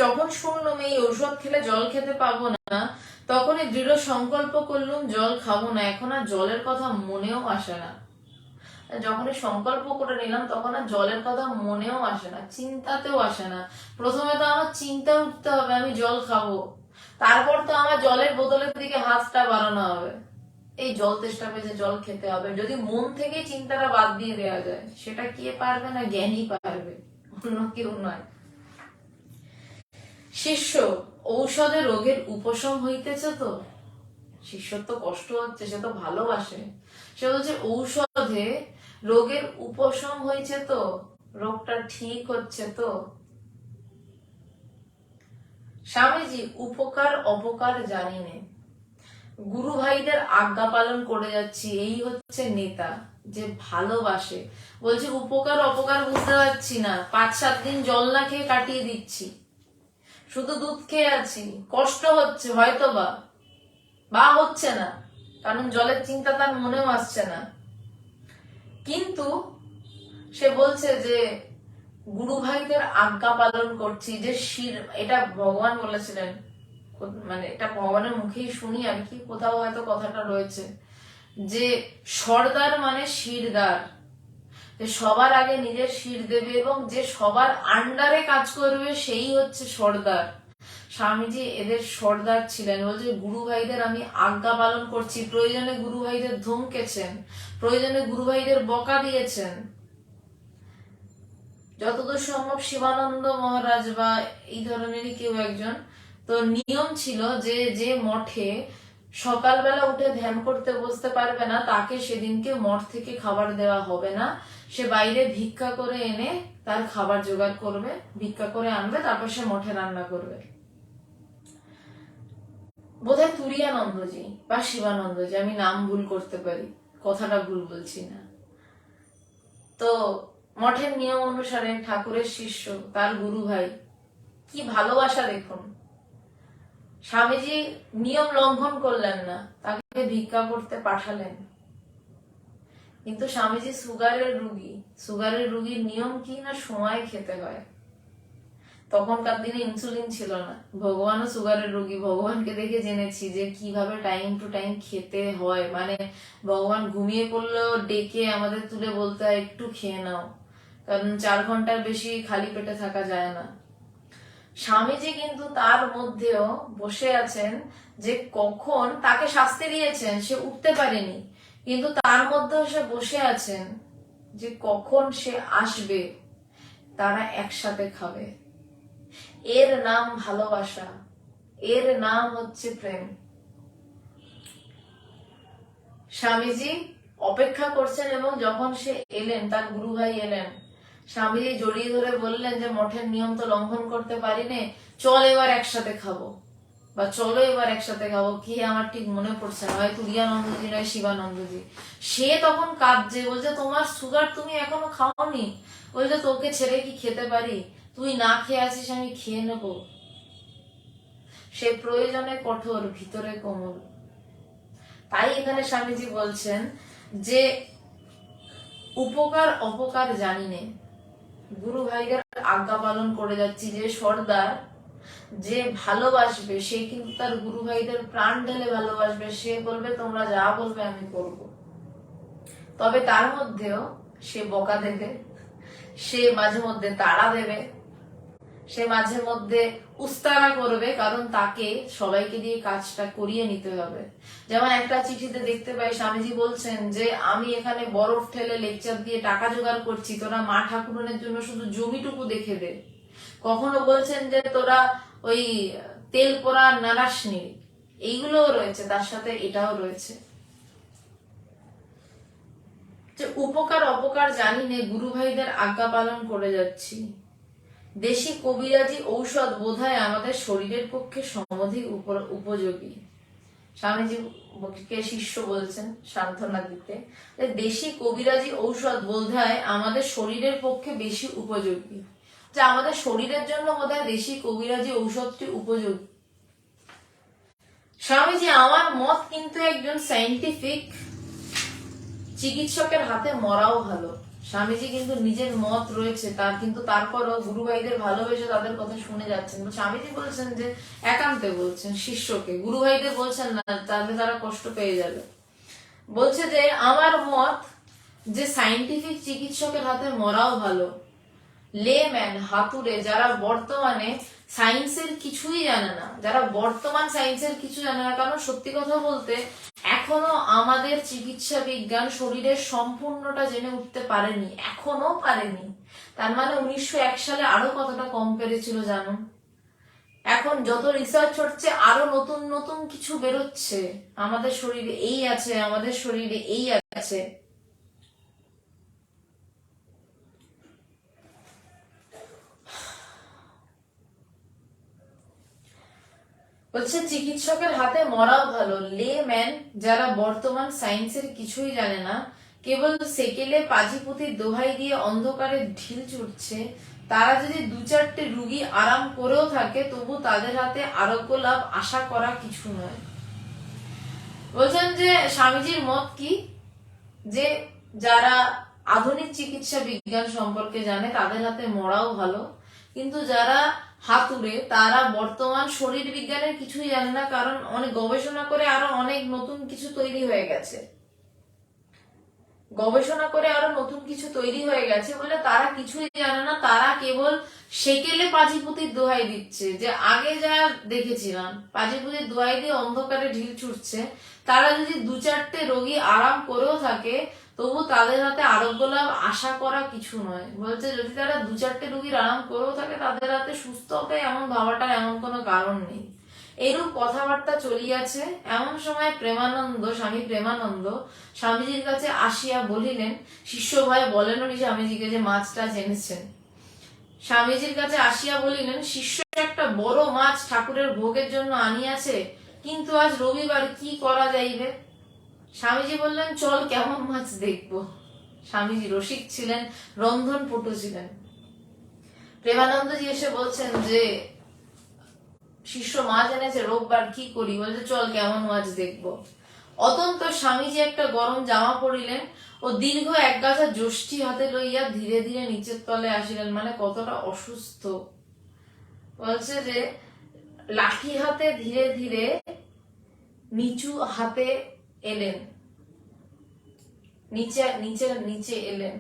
যখন শুনলাম এই ঔষধ খেলে জল খেতে পাবো না, তখনই দৃঢ় সংকল্প করলাম জল খাবো না। এখন আর জলের কথা মনেও আসে না। যখনই সংকল্প করে নিলাম তখন আর জলের কথা মনেও আসে না, চিন্তাতেও আসে না। প্রথমে তো আমার চিন্তা উঠতে হবে আমি জল খাবো, তারপর তো আমার জলের বোতলের দিকে হাতটা বাড়ানো হবে, এই জল তেষ্টা পেয়েছে জল খেতে হবে। যদি মন থেকে চিন্তাটা বাদ দিয়ে দেওয়া যায়, সেটা কে পারবে? না জ্ঞানী পারবে, অন্য কেউ নয়। শিষ্য, ঔষধে রোগের উপশম হইতেছে তো? শিষ্যর তো কষ্ট হচ্ছে, সে তো ভালোবাসে। সে বলছে ঔষধে রোগের উপশম হয়েছে তো, রোগটা ঠিক হচ্ছে তো। স্বামীজি উপকার অপকার জানি নে, গুরু ভাইদের আজ্ঞা পালন করে যাচ্ছি, এই হচ্ছে নেতা যে ভালোবাসে। বলছে উপকার অপকার বুঝতে পারছি না, 5-7 দিন জল না খেয়ে কাটিয়ে দিচ্ছি, শুধু দুধ খেয়ে আছি, কষ্ট হচ্ছে হয়তো বা হচ্ছে না, কারণ জলের চিন্তা তার মনেও আসছে না। কিন্তু সে বলছে যে গুরু ভাইদের আজ্ঞা পালন করছি, যে শির, এটা ভগবান বলেছিলেন, মানে এটা ভগবানের মুখেই শুনি আর কি, কোথাও হয়তো কথাটা রয়েছে যে সর্দার মানে শিরদার, যে সবার আগে নিজের শির দেবে এবং যে সবার আন্ডারে কাজ করবে সেই হচ্ছে সর্দার। স্বামীজি এদের সর্দার ছিলেন। বলছে গুরু ভাইদের আমি আজ্ঞা পালন করছি। প্রয়োজনে গুরু ভাইদের ধমকেছেন, প্রয়োজনে গুরু ভাইদের বকা দিয়েছেন। যতদূর সম্ভব শিবানন্দ মহারাজ বা এই ধরনেরই কেউ একজন, তো নিয়ম ছিল যে যে মঠে সকালবেলা উঠে ধ্যান করতে বসতে পারবে না, তাকে সেদিনকে মঠ থেকে খাবার দেওয়া হবে না। সে বাইরে ভিক্ষা করে এনে তার খাবার জোগাড় করবে, ভিক্ষা করে আনবে, তারপর সে মঠে রান্না করবে। বোধহয় তুরিয়ানন্দজি বা শিবানন্দজি, আমি নাম ভুল করতে পারি, কথাটা ভুল বলছি না। তো মঠের নিয়ম অনুসারে ঠাকুরের শিষ্য, তার গুরু ভাই, কি ভালোবাসা দেখুন। স্বামীজি নিয়ম লঙ্ঘন করলেন না, তাকে ভিক্ষা করতে পাঠালেন। কিন্তু স্বামীজি সুগারের রুগীর নিয়ম কি না, সময় খেতে হয়। তখনকার দিনে ইনসুলিন ছিল না, ভগবানও সুগারের রোগী, ভগবানকে দেখে জেনেছি যে কিভাবে টাইম টু টাইম খেতে হয়। মানে ভগবান ঘুমিয়ে পড়লেও ডেকে আমাদের তুলে বলতে হয় একটু খেয়ে নাও, কারণ 4 ঘন্টার বেশি খালি পেটে থাকা যায় না। স্বামীজি কিন্তু তার মধ্যেও বসে আছেন যে কখন তাকে শাস্তি দিয়েছেন, সে উঠতে পারেনি, কিন্তু তার মধ্যেও সে বসে আছেন যে কখন সে আসবে, তারা একসাথে খাবে। এর নাম ভালোবাসা, এর নাম হচ্ছে প্রেম। স্বামীজি অপেক্ষা করছেন এবং যখন সে এলেন, তার গুরু ভাই এলেন, স্বামীজি জড়িয়ে ধরে বললেন যে মঠের নিয়ম তো লঙ্ঘন করতে পারিনে, চল এবার একসাথে খাবো, বা চলো এবার একসাথে খাবো। কি আমার ঠিক মনে পড়ছে না, হয় তুরিয়ানন্দজি নয় শিবানন্দজি। সে তখন কাঁদছে, বলছে তোমার সুগার তুমি এখনো খাওনি, বলছে তোকে ছেড়ে কি খেতে পারি, তুই না খেয়ে আছিস আমি খেয়ে নেব। সে প্রয়োজনে কঠোর, ভিতরে কোমল। তাই এখানে স্বামীজি বলছেন যে উপকার অপকার জানি নে, গুরু ভাইদের আজ্ঞা পালন করে যাচ্ছি। যে সর্দার, যে ভালোবাসবে সে কিন্তু তার গুরু ভাইদের প্রাণ ঢেলে ভালোবাসবে, সে বলবে তোমরা যা বলবে আমি করব। তবে তার মধ্যেও সে বকা দেবে, সে মাঝে মধ্যে তাড়া দেবে, সে মাঝে মধ্যে উস্তারা করবে, কারণ তাকে সবাইকে দিয়ে কাজটা করিয়ে নিতে হবে। যেমন একটা চিঠিতে দেখতে পাই স্বামীজি বলছেন যে আমি এখানে বরফ ঠেলে লেকচার দিয়ে টাকা জোগাড় করছি, তোরা মা ঠাকুরনের জন্য শুধু জমিটুকু দেখে দে। কখনো বলছেন যে তোরা ওই তেল পোড়া নারাসনি, এইগুলোও রয়েছে, তার সাথে এটাও রয়েছে যে উপকার অপকার জানি নে, গুরু ভাইদের আজ্ঞা পালন করে যাচ্ছি। দেশি কবিরাজি ঔষধ বোধহয় আমাদের শরীরের পক্ষে সমধিক উপযোগী। স্বামীজিকে শিষ্য বলছেন সান্ত্বনা দিতে, দেশি কবিরাজি ঔষধ বোধহয় আমাদের শরীরের পক্ষে বেশি উপযোগী, যে আমাদের শরীরের জন্য বোধহয় দেশি কবিরাজি ঔষধটি উপযোগী। স্বামীজি আমার মত কিন্তু একজন সায়েন্টিফিক চিকিৎসকের হাতে মরাও ভালো। স্বামীজি কিন্তু নিজের মত রয়েছে তার, কিন্তু তারপরও গুরু ভাইদের ভালোবেসে তাদের কথা শুনে যাচ্ছেন। স্বামীজি বলছেন যে একান্তে বলছেন শিষ্যকে, গুরু ভাইদের বলছেন না, তাহলে তারা কষ্ট পেয়ে যাবে। বলছে যে আমার মত যে সায়েন্টিফিক চিকিৎসকের হাতে মরাও ভালো। লেম্যান, হাতুড়ে, যারা বর্তমানে সায়েন্সের কিছুই জানে না, যারা বর্তমান সায়েন্সের কিছু জানে না, কারণ সত্যি কথা বলতে এখনো আমাদের চিকিৎসা বিজ্ঞান শরীরের সম্পূর্ণটা জেনে উঠতে পারেনি, এখনো পারেনি। তার মানে 1901 সালে আরো কতটা কম পেরেছিল জানো। এখন যত রিসার্চ হচ্ছে আরো নতুন নতুন কিছু বেরোচ্ছে, আমাদের শরীরে এই আছে, আমাদের শরীরে এই আছে। বলছে চিকিৎসকের হাতে মরাও ভালো। লেম্যান, যারা বর্তমান সায়েন্সের কিছুই জানে না, কেবল সেকেলে পাজিপুতির দোহাই দিয়ে অন্ধকারে ঢিল ছুটছে, তারা যদি 2-4টে রুগী আরাম করেও থাকে তবু তাদের হাতে আরোগ্য লাভ আশা করা কিছু নয়। বলছেন যে স্বামীজির মত কি, যে যারা আধুনিক চিকিৎসা বিজ্ঞান সম্পর্কে জানে তাদের হাতে মরাও ভালো, কিন্তু যারা হাতুড়ে তারা বর্তমান শরীর বিজ্ঞানের কিছুই জানে না, কারণ অনেক গবেষণা করে আরো অনেক নতুন কিছু তৈরি হয়ে গেছে, গবেষণা করে আরো নতুন কিছু তৈরি হয়ে গেছে বলে তারা কিছুই জানে না, তারা কেবল সেকেলে পাজিপুতির দোহাই দিচ্ছে। যে আগে যা দেখেছিলাম পাজিপুতির দোহাই দিয়ে অন্ধকারে ঢিল ছুটছে, তারা যদি 2-4টে রোগী আরাম করেও থাকে তবু তাদের হাতে আরোগ্য লাভ আশা করা কিছু নয়। বলছে যদি তারা 2-4টে রোগীর আরাম করেও থাকে তাদের হাতে সুস্থ হবে এমন ভাবাটার এমন কোনো কারণ নেই। এরূপ কথাবার্তা চলিয়াছে। এমন সময় প্রেমানন্দ, স্বামী প্রেমানন্দ স্বামীজির কাছে আসিয়া বলিলেন, শিষ্য ভাই বলেন স্বামীজিকে যে মাছটা জেনেছেন। স্বামীজির কাছে আসিয়া বলিলেন, শিষ্য একটা বড় মাছ ঠাকুরের ভোগের জন্য আনিয়াছে, কিন্তু আজ রবিবার কি করা যাইবে? স্বামীজি বললেন, চল কেমন মাছ দেখবো। স্বামীজি রসিক ছিলেন, রন্ধন পটু ছিলেন। প্রেমানন্দজি এসে বলছেন যে শিষ্য মাছ এনেছে, রোববার কি করি? বলছে চল কেমন মাছ দেখবো। অতন্ত স্বামীজি একটা গরম জামা পরিলেন ও দীর্ঘ একগাছা যষ্টি হাতে লইয়া ধীরে ধীরে নিচের তলে আসিলেন। মানে কতটা অসুস্থ। বলছে যে লাঠি হাতে ধীরে ধীরে নিচু হাতে এলেন, নিচে নিচে নিচে এলেন।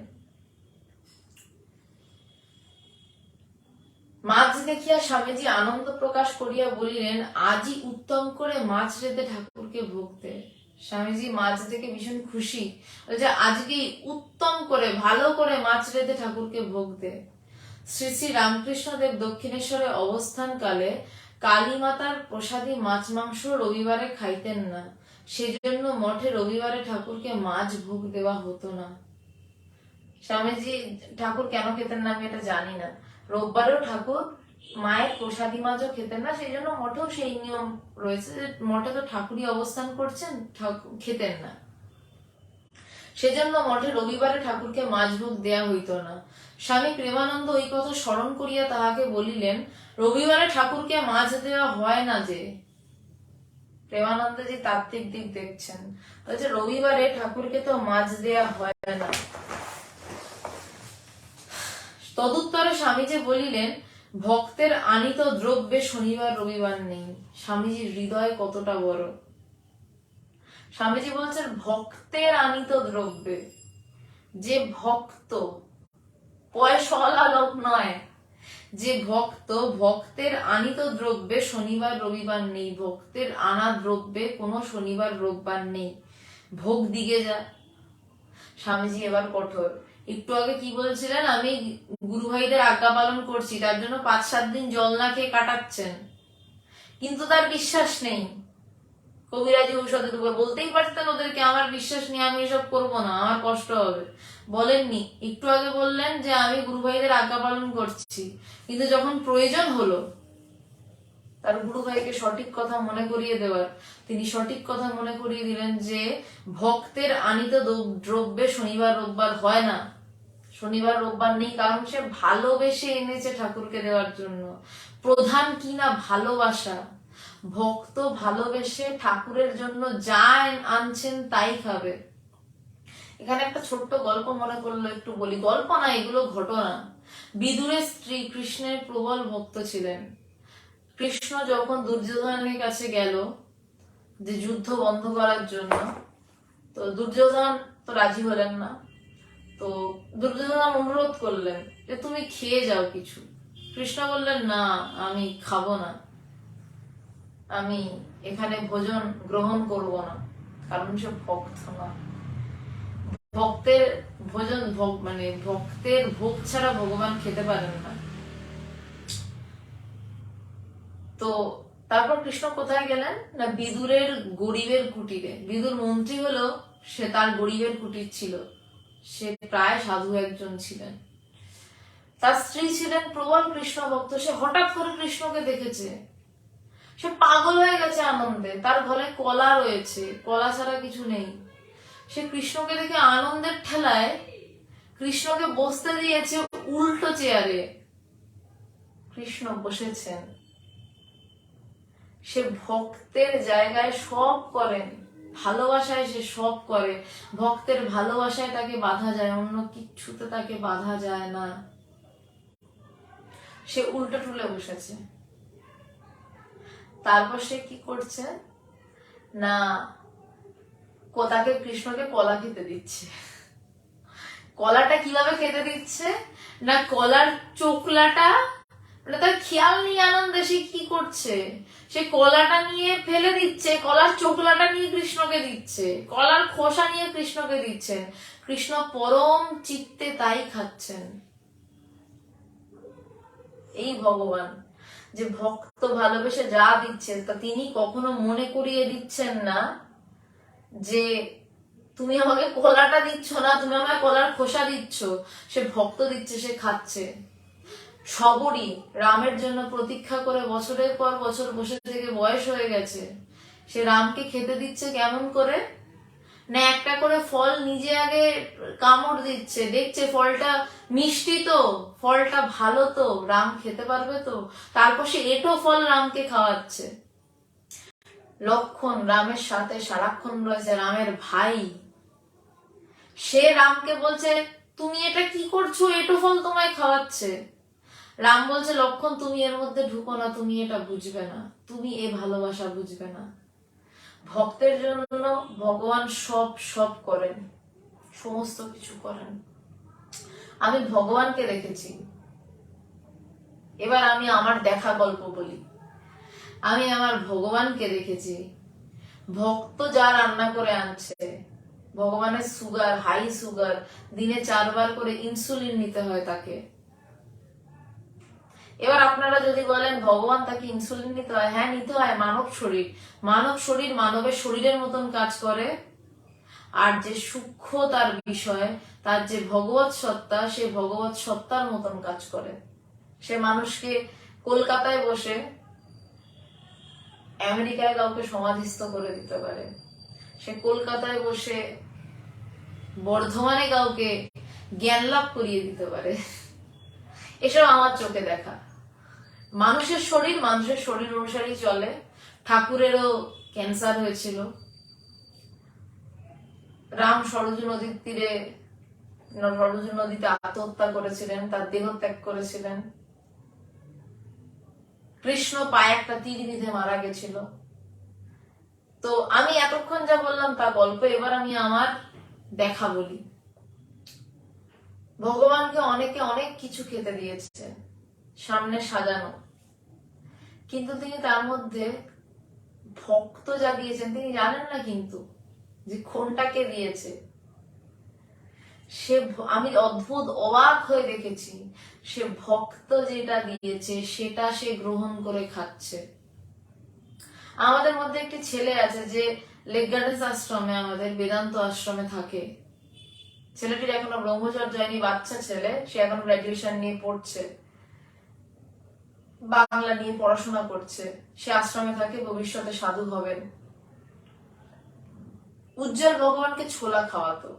মাছ দেখিয়া স্বামীজি আনন্দ প্রকাশ করিয়া বলিলেন, আজই উত্তম করে মাছ রেঁধে ঠাকুরকে ভোগ দে। স্বামীজি মাছ দেখে ভীষণ খুশি, বলছে আজকে উত্তম করে ভালো করে মাছ রেঁধে ঠাকুরকে ভোগ দে। শ্রী শ্রী রামকৃষ্ণদেব দক্ষিণেশ্বরে অবস্থানকালে কালী মাতার প্রসাদী মাছ মাংস রবিবারে খাইতেন না, সেজন্য মঠে রবিবারে ঠাকুরকে মাছ ভোগ দেওয়া হতো না। স্বামীজি ঠাকুর কেন খেতেন না আমি এটা জানি না। রোববারেও ঠাকুর মায়ের প্রসাদী মাছও খেতেন না, সেই জন্য মঠেও সেই নিয়ম রয়েছে যে মঠে তো ঠাকুরই অবস্থান করছেন, ঠাকুর খেতেন না, সেজন্য মঠে রবিবারে ঠাকুরকে মাছ ভোগ দেয়া হইত না। স্বামী প্রেমানন্দ ওই কথা স্মরণ করিয়া তাহাকে বলিলেন, রবিবারে ঠাকুরকে মাছ দেওয়া হয় না যে। প্রেমানন্দ যে তাত্ত্বিক দিক দেখছেন, বলছে রবিবারে ঠাকুরকে তো মাছ দেয়া হয় না। তদুত্তরে স্বামীজি বলিলেন, ভক্তের আনিত দ্রব্যে শনিবার রবিবার নেই। স্বামীজির হৃদয় কতটা বড়। স্বামীজি বলছেন ভক্তের আনিত দ্রব্যে, যে ভক্ত পয়সাওয়ালা লোক নয়, যে ভক্ত, ভক্তের আনিত দ্রব্যে শনিবার রবিবার নেই। ভক্তের আনা দ্রব্যে কোনো শনিবার রোববার নেই, ভোগ দিগে যা। স্বামীজি এবার কঠোর। একটু আগে কি বলছিলেন, আমি গুরু ভাইদের আজ্ঞা পালন করছি, তার জন্য 5-7 দিন জল না খেয়ে কাটাচ্ছেন, কিন্তু তার বিশ্বাস নেই। কবিরাজি ঔষধের উপর বলতেই পারতেন ওদেরকে, আমার বিশ্বাস নেই, আমি এসব করবো না, আমার কষ্ট হবে। বলেননি। একটু আগে বললেন যে আমি গুরু ভাইদের আজ্ঞা পালন করছি, কিন্তু যখন প্রয়োজন হলো তার গুরু ভাইকে সঠিক কথা মনে করিয়ে দেওয়ার, তিনি সঠিক কথা মনে করিয়ে দিলেন যে ভক্তের আনিত দ্রব্যে শনিবার রোববার হয় না। শনিবার রোববার নেই কারণ সে ভালোবেসে এনেছে ঠাকুরকে দেওয়ার জন্য। প্রধান কি না ভালোবাসা। ভক্ত ভালোবেসে ঠাকুরের জন্য যা আনছেন তাই খাবে। এখানে একটা ছোট্ট গল্প মনে পড়লো, একটু বলি। গল্প না, এগুলো ঘটনা। বিদুরের স্ত্রী কৃষ্ণের প্রবল ভক্ত ছিলেন। কৃষ্ণ যখন দুর্যোধনের কাছে গেল যে যুদ্ধ বন্ধ করার জন্য, তো দুর্যোধন তো রাজি হলেন না। তো দুর্যোধন অনুরোধ করলেন যে তুমি খেয়ে যাও কিছু। কৃষ্ণ বললেন না, আমি খাবো না, আমি এখানে ভোজন গ্রহণ করব না, কারণ সে ভক্ত না। ভক্তের ভোজন মানে ভক্তের ভোগ ছাড়া ভগবান খেতে পারেন না। তো তারপর কৃষ্ণ কোথায় গেলেন না, বিদুরের গরিবের কুটিরে। বিদুর মন্ত্রী হলো, সে তার গরিবের কুটির ছিল, সে প্রায় সাধু একজন ছিলেন। তার স্ত্রী ছিলেন প্রবল কৃষ্ণ ভক্ত। সে হঠাৎ করে কৃষ্ণকে দেখেছে, সে পাগল হয়ে গেছে আনন্দে। তার ঘরে কলা রয়েছে, কলা ছাড়া কিছু নেই। সে কৃষ্ণকে দেখে আনন্দের ঠেলায় কৃষ্ণকে বসতে দিয়েছে উল্টো চেয়ারে। কৃষ্ণ বসেছেন। সে ভক্তের জায়গায় সব করেন, ভালোবাসায় সে সব করে। ভক্তের ভালোবাসায় তাকে বাধা যায়, অন্য কিচ্ছুতে তাকে বাধা যায় না। সে উল্টো টুলে বসেছে। তারপর সে কি করছে না, তাকে কৃষ্ণকে কলা খেতে দিচ্ছে। কলাটা কিভাবে খেতে দিচ্ছে না, কলার চোকলাটা, তার খেয়াল নেই আনন্দে সে কি করছে, সে কলাটা নিয়ে ফেলে দিচ্ছে, কলার চোকলাটা নিয়ে কৃষ্ণকে দিচ্ছে, কলার খোসা নিয়ে কৃষ্ণকে দিচ্ছেন। কৃষ্ণ পরম চিত্তে তাই খাচ্ছেন। এই ভগবান যে ভক্ত ভালোবেসে যা দিচ্ছেন তা তিনি কখনো মনে করিয়ে দিচ্ছেন না যে তুমি আমাকে কলাটা দিচ্ছ না, তুমি আমাকে কলার খোসা দিচ্ছ। সে ভক্ত দিচ্ছে, সে খাচ্ছে। সবরই রামের জন্য প্রতীক্ষা করে বছরের পর বছর বসে থেকে বয়স হয়ে গেছে। সে রামকে খেতে দিচ্ছে কেমন করে না, একটা করে ফল নিজে আগে কামড় দিচ্ছে, দেখছে ফলটা মিষ্টি তো, ফলটা ভালো তো, রাম খেতে পারবে তো, তারপর সে এটো ফল রামকে খাওয়াচ্ছে। লক্ষণ রামের সাথে সারাক্ষণ রয়েছে, রামের ভাই। সে রামকে বলছে তুমি এটা কি করছো, এটো ফল তোমায় খাওয়াচ্ছে। রাম বলছে লক্ষণ তুমি এর মধ্যে ঢুকো না, তুমি এটা বুঝবে না, তুমি এ ভালোবাসা বুঝবে না। ভক্তের জন্য ভগবান সব সব করেন, সমস্ত কিছু করেন। আমি ভগবানকে দেখেছি, এবার আমি আমার দেখা গল্প বলি। আমি আমার ভগবানকে দেখেছি, ভক্ত যা রান্না করে আনছে, ভগবানের সুগার, হাই সুগার, দিনে 4 বার করে ইনসুলিন নিতে হয় তাকে। এবার আপনারা যদি বলেন ভগবান তাকে ইনসুলিন নিতে হয়, হ্যাঁ নিতে হয়। মানব শরীর মানবের শরীরের মতন কাজ করে, আর যে সূক্ষ্ম তার বিষয়, তার যে ভগবত সত্তা, সে ভগবত সত্তার মতন কাজ করে। সে মানুষকে কলকাতায় বসে আমেরিকায় কাউকে সমাধিস্থ করে দিতে পারে, সে কলকাতায় বসে বর্ধমানে কাউকে জ্ঞান লাভ করিয়ে দিতে পারে। এসব আমার চোখে দেখা। মানুষের শরীর অনুসারেই চলে। ঠাকুরেরও ক্যান্সার হয়েছিল, রাম সরজু নদীর তীরে, সরজু নদীতে আত্মহত্যা করেছিলেন, তার দেহ ত্যাগ করেছিলেন। কৃষ্ণ পায়ে একটা তীর বিঁধে মারা গেছিল। তো আমি এতক্ষণ যা বললাম তা গল্প, এবার আমি আমার দেখা বলি। ভগবানকে অনেকে অনেক কিছু খেতে দিয়েছে, সামনে সাজানো, কিন্তু তিনি তার মধ্যে ভক্ত যা দিয়েছেন তিনি জানেন না কিন্তু যে কোনটাকে দিয়েছে। আমি অদ্ভুত অবাক হয়ে দেখেছি, সে ভক্ত যেটা দিয়েছে সেটা সে গ্রহণ করে খাচ্ছে। আমাদের মধ্যে একটি ছেলে আছে যে লেক গার্ডেন্স আশ্রমে, আমাদের বেদান্ত আশ্রমে থাকে। ছেলেটির এখনো ব্রহ্মচর্য হয়নি, বাচ্চা ছেলে, সে এখন গ্রাজুয়েশন নিয়ে পড়ছে, বাংলা নিয়ে পড়াশোনা করছে। সে আশ্রমে থাকে, ভবিষ্যতে সাধু হবেন। উজ্জ্বল ভগবানকে ছোলা খাওয়াতো,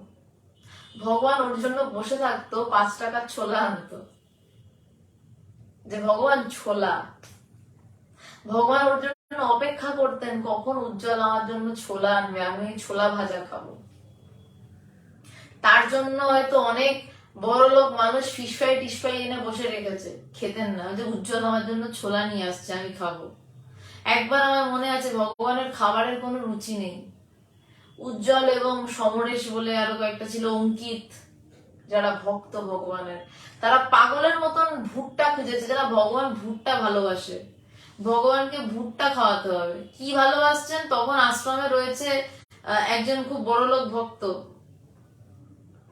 ভগবান ওর জন্য বসে থাকতো, 5 টাকার ছোলা আনতো, যে ভগবান ছোলা। ভগবান ওর জন্য অপেক্ষা করতেন কখন উজ্জ্বল আমার জন্য ছোলা আনবে, আমি ছোলা ভাজা খাবো। তার জন্য হয়তো অনেক বড় লোক মানুষ ফিশ ফ্রাই এনে বসে রেখেছে, খেতেন না, যে উজ্জ্বল আমার জন্য ছোলা নিয়ে আসছে, আমি খাবো। একবার আমার মনে আছে, ভগবানের খাবারের কোনো রুচি নেই। উজ্জ্বল এবং সমরেশ বলে আরো কয়েকটা ছিল, অঙ্কিত, যারা ভক্ত ভগবানের, তারা পাগলের মতন ভুট্টা খুঁজেছে, যারা ভগবান ভুট্টা ভালোবাসে, ভগবানকে ভুট্টা খাওয়াতে হবে। কি ভালোবাসছেন? তখন আশ্রমে রয়েছে একজন খুব বড় লোক ভক্ত,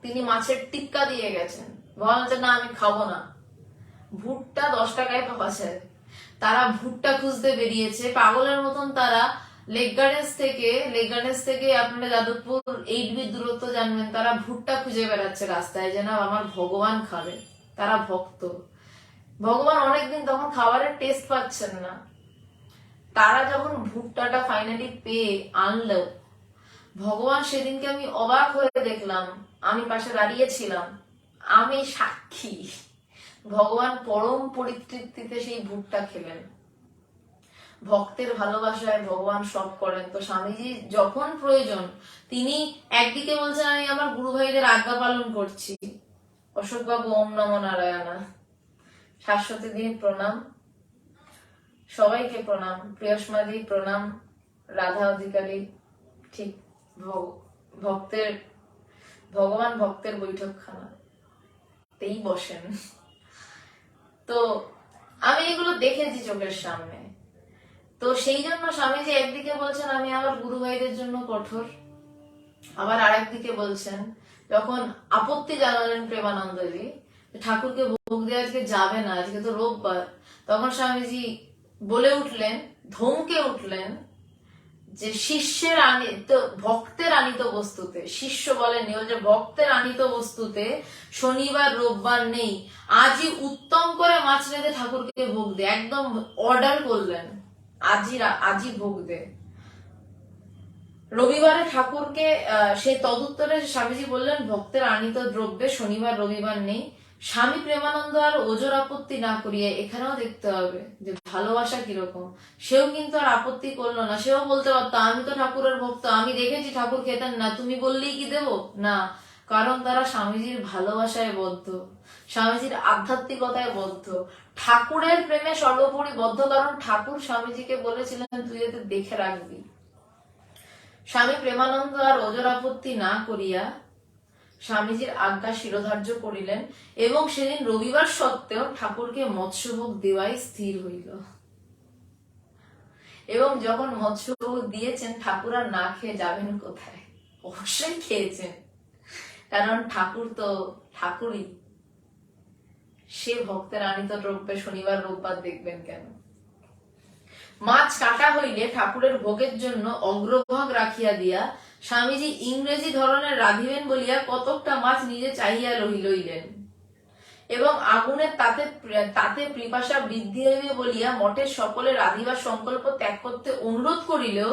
তিনি মাছের টিক্কা দিয়ে গেছেন। ভগবান বলছে না আমি খাবো না, ভুট্টা 10 টাকায় পাওয়া যায়। তারা ভুট্টা খুঁজতে বেরিয়েছে পাগলের মতন। তারা লেক গার্ডেন্স থেকে আপনারা যাদবপুর 8 বিট দূরত্ব জানবেন, তারা ভুট্টা খুঁজে বেড়াচ্ছে রাস্তায়, যেন আমার ভগবান খাবে। তারা ভক্ত। ভগবান অনেকদিন তখন খাবারের টেস্ট পাচ্ছেন না। তারা যখন ভুট্টাটা ফাইনালি পেয়ে আনলো, ভগবান সেদিনকে আমি অবাক হয়ে দেখলাম, আমি পাশে দাঁড়িয়েছিলাম, আমি সাক্ষী, ভগবান পরম পরিতৃপ্তিতে সেই ভুট্টা খেলেন। ভক্তের ভালোবাসায় ভগবান সব করেন। তো স্বামীজি যখন প্রয়োজন, তিনি একদিকে বলছেন আমি আমার গুরু ভাইদের আজ্ঞা পালন করছি, অশোকবাবু ওম নমো নারায়ণা, শাশ্বতী দি প্রণাম, সবাইকে প্রণাম, প্রিয়সমাদি প্রণাম, রাধা অধিকারী, ঠিক ভগবান ভক্তের বৈঠকখানাতেই বসেন। তো আমি এগুলো দেখেছি চোখের সামনে। তো সেই জন্য স্বামীজি একদিকে বলছেন আমি আমার গুরু ভাইদের জন্য কঠোর, আবার আরেকদিকে বলছেন, যখন আপত্তি জানালেন প্রেমানন্দজি ঠাকুরকে ভোগ দিয়ে আজকে যাবে না, আজকে তো রোববার, তখন স্বামীজি বলে উঠলেন, ধমকে উঠলেন, যে শিষ্যের আনিত, ভক্তের আনিত বস্তুতে, শিষ্য বলেননি, যে ভক্তের আনিত বস্তুতে শনিবার রোববার নেই, আজই উত্তম করে মাছ রেঁধে ঠাকুরকে ভোগ দে, একদম অর্ডার করলেন, আজই ভোগ দে। রবিবারে ঠাকুরকে, সেই তদুত্তরে স্বামীজি বললেন ভক্তের আনিত দ্রব্যে শনিবার রবিবার নেই। স্বামী প্রেমানন্দ আর ওজোর আপত্তি না করিয়ে এখানেও দেখতে হবে যে ভালোবাসা কিরকম। সেও কিন্তু আর আপত্তি করলো না, সেও বলতে পারতো আমি তো ঠাকুরের ভক্ত, আমি দেখেছি ঠাকুর খেতেন না, তুমি বললেই কি দেবো না। কারণ তারা স্বামীজির ভালোবাসায় বদ্ধ, স্বামীজির আধ্যাত্মিকতায় বদ্ধ, ঠাকুরের প্রেমে সর্বোপরি বদ্ধ। কারণ ঠাকুর স্বামীজিকে বলেছিলেন তুই এতে দেখে রাখবি। স্বামী প্রেমানন্দ আর ওজর আপত্তি না করিয়া স্বামীজির আজ্ঞা শিরোধার্য করিলেন এবং সেদিন রবিবার সত্ত্বেও ঠাকুরকে মৎস্যভোগ দেওয়াই স্থির হইল। এবং যখন মৎস্যভোগ দিয়েছেন, ঠাকুর আর না খেয়ে যাবেন কোথায়? অবশ্যই খেয়েছেন, কারণ ঠাকুর তো ঠাকুরই। সে ভক্তের আনিত দ্রব্যে শনিবার রোববার দেখবেন কেন? মাছ কাটা হইলে ঠাকুরের ভোগের জন্য অগ্রভাগ রাখিয়া দিয়া স্বামীজি ইংরেজি ধরনের রাঁধিবেন বলিয়া কতকটা মাছ নিজে চাহিয়া লইলেন এবং আগুনের তাতে পিপাসা বৃদ্ধি হইবে বলিয়া মঠের সকলে রাঁধিবার সংকল্প ত্যাগ করতে অনুরোধ করিলেও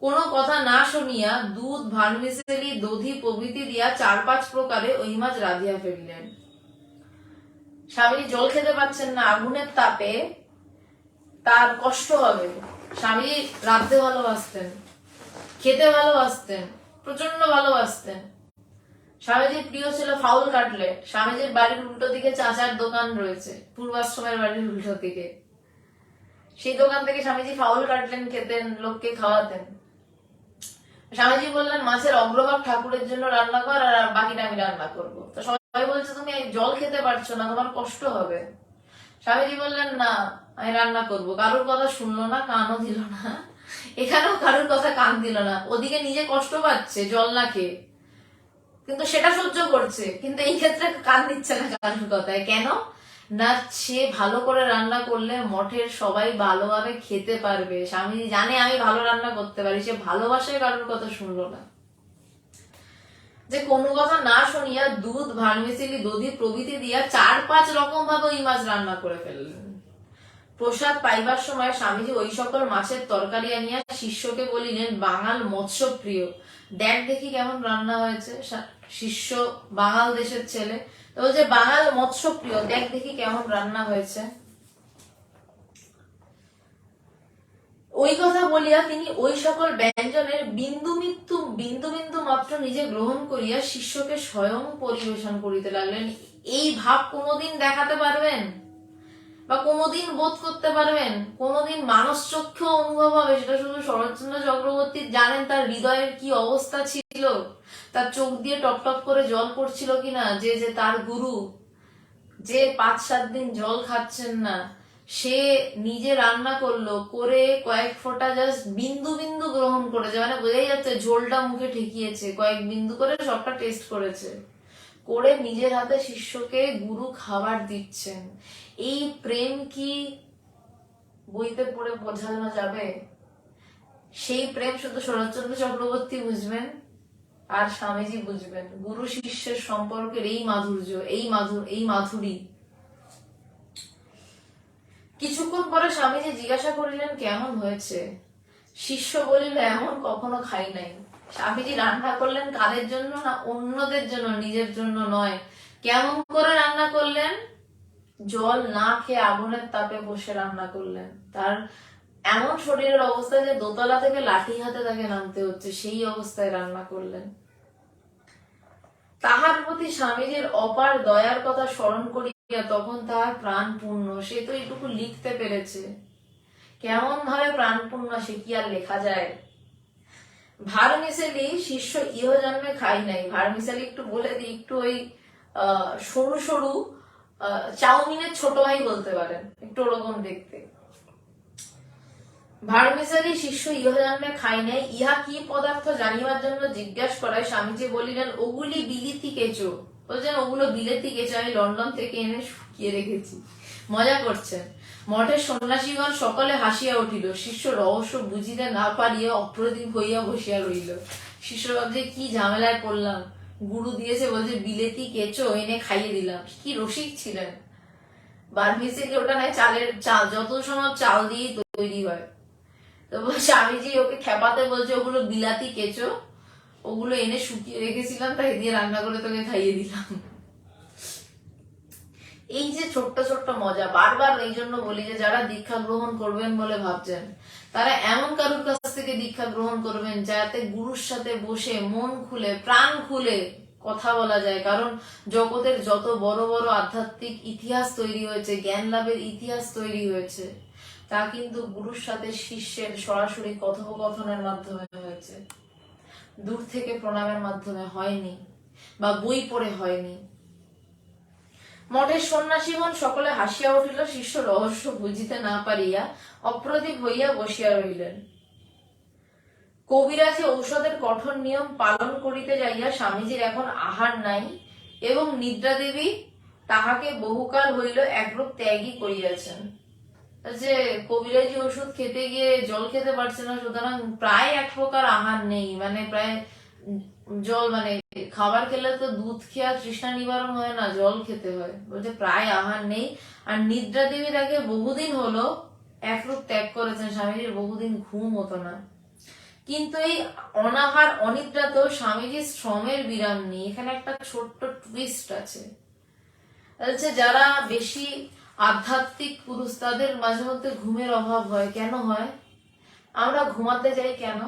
কোনো কথা না শুনিয়া দুধ, ভার্মিসেলি, দধি প্রভৃতি দিয়া 4-5 প্রকারে ওই মাছ রাঁধিয়া ফেলিলেন। স্বামীজি জল খেতে পাচ্ছেন না, আগুনের তাপে তার কষ্ট হবে। স্বামীজি রাঁধতে ভালোবাসতেন, খেতে ভালোবাসতেন, প্রচন্ড ভালোবাসতেন। স্বামীজির প্রিয় ছিল ফাউল কাটলেট। স্বামীজির বাড়ির উল্টো দিকে চাচার দোকান রয়েছে, পূর্বাশ্রমের বাড়ির উল্টো দিকে। সেই দোকান থেকে স্বামীজি ফাউল কাটলেট খেতেন, লোককে খাওয়াতেন। স্বামীজি বললেন, মাছের অগ্রভাগ ঠাকুরের জন্য রান্না কর, আর বাকিটা আমি রান্না করবো। তো সবাই বলছে, তুমি জল খেতে পারছো না, তোমার কষ্ট হবে। স্বামীজি বললেন, না, আমি রান্না করবো। কারোর কথা শুনলো না, কানও দিল না। এখানেও কারোর কথা কান দিল না। ওদিকে নিজে কষ্ট পাচ্ছে জল না খেয়ে, কিন্তু সেটা সহ্য করছে, কিন্তু এই ক্ষেত্রে কান দিচ্ছে না কারোর কথায়। কেন না? সে ভালো করে রান্না করলে মঠের সবাই ভালোভাবে খেতে পারবে। স্বামীজি জানে আমি ভালো রান্না করতে পারি, সে ভালোবাসায় কারোর কথা শুনলো না। যে কোনো কথা না শুনিয়া দুধ, ভার্মিসেলি, দধি প্রভৃতি দিয়া 4-5 রকম ভাবে ওই মাছ রান্না করে ফেললেন। প্রসাদ পাইবার সময় স্বামীজি ওই সকল মাছের তরকারি আনিয়া শিষ্যকে বলিলেন, বাঙাল মৎস্য প্রিয়, দেখ দেখি কেমন রান্না হয়েছে। শিষ্য বাঙাল দেশের ছেলে, তো বলছে, বাঙাল মৎস্য প্রিয়, দেখ দেখি কেমন রান্না হয়েছে। ওই কথা বলিয়া তিনি ওই সকল ব্যঞ্জনের বিন্দু বিন্দু মাত্র নিজে গ্রহণ করিয়া শিষ্যকে স্বয়ং পরিবেশন করিতে লাগলেন। এই ভাব কোনোদিন দেখাতে পারবেন বা কোনোদিন বোধ করতে পারবেন? কোনোদিন মানস চক্ষু অনুভব হবে? সেটা শুধু শরৎচন্দ্র চক্রবর্তী জানেন। তার হৃদয়ের কি অবস্থা ছিল, তার চোখ দিয়ে টপ টপ করে জল পড়ছিল কিনা, যে তার গুরু, যে 5-7 দিন জল খাচ্ছেন না, সে নিজে রান্না করলো, করে কয়েক ফোঁটা জাস্ট বিন্দু গ্রহণ করেছে, মানে বোঝাই যাচ্ছে ঝোলটা মুখে ঠেকিয়েছে, কয়েক বিন্দু করে সবটা টেস্ট করেছে, করে নিজের হাতে শিষ্যকে গুরু খাবার দিচ্ছেন। এই প্রেম কি বইতে পড়ে বোঝানো যাবে? সেই প্রেম শুধু শরৎচন্দ্র চক্রবর্তী বুঝবেন আর স্বামীজি বুঝবেন। গুরু শিষ্যের সম্পর্কের এই মাধুর্য, এই মাধুরী। কিছুক্ষণ পরে স্বামীজি জিজ্ঞাসা করিলেন, কেমন হয়েছে? শিষ্য বলিল, এমন কখনো খাই নাই। স্বামীজি রান্না করলেন কাদের জন্য? না, অন্যদের জন্য, নিজের জন্য নয়। কেমন করে রান্না করলেন? জল না খেয়ে আগুনের তাপে বসে রান্না করলেন। তার এমন শরীরের অবস্থা যে দোতলা থেকে লাঠি হাতে তাকে নামতে হচ্ছে, সেই অবস্থায় রান্না করলেন। তাহার প্রতি স্বামীজির অপার দয়ার কথা স্মরণ করিয়া তখন তাহার প্রাণ পূর্ণ। সে তো এইটুকু লিখতে পেরেছে, কেমন ভাবে প্রাণ পূর্ণ সে কি আর লেখা যায়? ভার্মিসেলি শিষ্য ইহজন্মে খাই নাই। ভার্মিসেলি একটু বলে দিই, একটু ওই সরু সরু চাউমিনের ছোট ভাই বলতে পারেন, একটু ওরকম দেখতে। ভার্মিসেলি শিষ্য ইহজন্মে খাই নাই। ইহা কি পদার্থ জানিবার জন্য জিজ্ঞাসা করায় স্বামীজি বলিলেন, ওগুলি বিলিতি কেঁচো। বলছেন, ওগুলো বিলেতি কেঁচো, আমি লন্ডন থেকে এনে শুকিয়ে রেখেছি। মজা করছেন। মঠের সন্ন্যাসীগণ সকলে হাসিয়া উঠিল। শিষ্য রহস্য বুঝিতে না পারিয়া অপ্রতিভ হইয়া বসিয়া রইল। শিষ্য ভাবছে, কি ঝামেলায় পড়লাম, গুরু দিয়েছে, বলছে বিলেতি কেঁচো, এনে খাইয়ে দিলাম। কি রসিক ছিলেন। ভার্মিসেলি ওটা নাই, চাল যত সময় চাল দিয়ে তৈরি হয়। তো স্বামীজি ওকে খেপাতে বলছে, ওগুলো বিলাতি কেঁচো, ওগুলো এনে শুকিয়ে রেখেছিলাম, তাই দিয়ে রান্না করে তোকে খাইয়ে দিলাম। এই যে ছোট্ট ছোট্ট মজা, বারবার এই জন্য বলি যে যারা দীক্ষা গ্রহণ করবেন বলে ভাবছেন, তারা এমন কারোর কাছ থেকে দীক্ষা গ্রহণ করবেন যাতে গুরুর সাথে বসে মন খুলে, প্রাণ খুলে কথা বলা যায়। কারণ জগতের যত বড় বড় আধ্যাত্মিক ইতিহাস তৈরি হয়েছে, জ্ঞান লাভের ইতিহাস তৈরি হয়েছে, তা কিন্তু গুরুর সাথে শিষ্যের সরাসরি কথোপকথনের মাধ্যমে হয়েছে, দূর থেকে প্রণামের মাধ্যমে হয়নি। বা বই পড়ে হয়নি। মঠের সন্ন্যাসীগণ সকলে হাসিয়া উঠিল, শিষ্য রহস্য বুঝিতে না পারিয়া অপ্রতিভ হইয়া বসিয়া রহিলেন। কবিরাজে ঔষধের কঠোর নিয়ম পালন করিতে যাইয়া স্বামীজির এখন আহার নাই এবং নিদ্রা দেবী তাহাকে বহুকাল হইল একরূপ ত্যাগই করিয়াছেন। যে কবিরাজি ওষুধ খেতে গিয়ে জল খেতে পারছে না, সুতরাং প্রায় এক প্রকার আহার নেই, মানে প্রায় জল, মানে খাবার খেলে তো দুধ খেয়ে তৃষ্ণা নিবারণ হয় না, জল খেতে হয়, বলতে প্রায় আহার নেই। আর নিদ্রা দেবী তাকে বহুদিন হলো একরূপ ত্যাগ করেছেন, স্বামীজির বহুদিন ঘুম হতো না। কিন্তু এই অনাহার অনিদ্রাতেও স্বামীজির শ্রমের বিরাম নেই। এখানে একটা ছোট্ট টুইস্ট আছে। যারা বেশি আধ্যাত্মিক পুরুষ তাদের মাঝে মধ্যে ঘুমের অভাব হয়। কেন হয়? আমরা ঘুমাতে যাই কেন?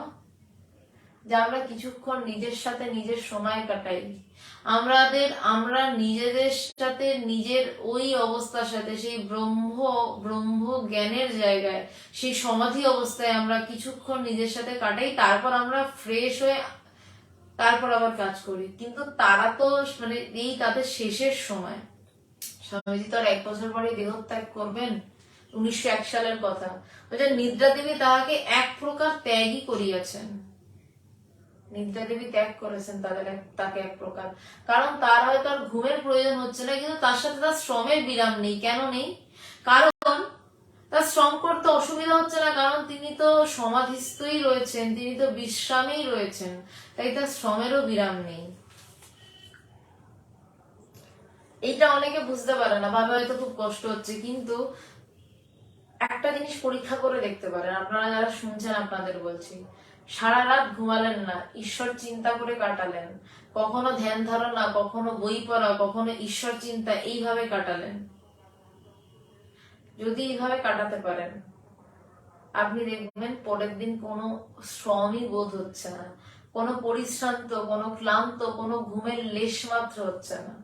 যে আমরা কিছুক্ষণ নিজের সাথে নিজের সময় কাটাই, আমরা নিজেদের সাথে নিজের ওই অবস্থার সাথে সেই ব্রহ্ম জ্ঞানের জায়গায়, সেই সমাধি অবস্থায় আমরা কিছুক্ষণ নিজের সাথে কাটাই, তারপর আমরা ফ্রেশ হয়ে তারপর আবার কাজ করি। কিন্তু তারা তো মানে এই তাদের শেষের সময়। স্বামীজি তো আর 1 বছর পরে দেহত্যাগ করবেন, 1901 সালের কথা। নিদ্রা দেবী তাহাকে এক প্রকার ত্যাগই করিয়াছেন। নিদ্রা দেবী ত্যাগ করেছেন তাকে এক প্রকার, কারণ তার হয়তো আর ঘুমের প্রয়োজন হচ্ছে না, কিন্তু তার সাথে তার শ্রমের বিরাম নেই। কেন নেই? কারণ তার শ্রম করতে অসুবিধা হচ্ছে না, কারণ তিনি তো সমাধিস্থই রয়েছেন, তিনি তো বিশ্রামেই রয়েছেন, তাই তার শ্রমেরও বিরাম নেই। এইটা অনেকে বুঝতে পারে না, ভাবে হয়তো খুব কষ্ট হচ্ছে, কিন্তু একটা জিনিস পরীক্ষা করে দেখতে পারেন। আপনারা যারা শুনছেন আপনাদের বলছি, সারা রাত ঘুমালেন না, ঈশ্বর চিন্তা করে কাটালেন, কখনো ধ্যান ধারণা, কখনো বই পড়া, কখনো ঈশ্বর চিন্তা, এইভাবে কাটালেন। যদি এইভাবে কাটাতে পারেন, আপনি দেখবেন পরের দিন কোনো শ্রমই বোধ হচ্ছে না, কোনো পরিশ্রান্ত, কোনো ক্লান্ত, কোনো ঘুমের লেশ মাত্র হচ্ছে না।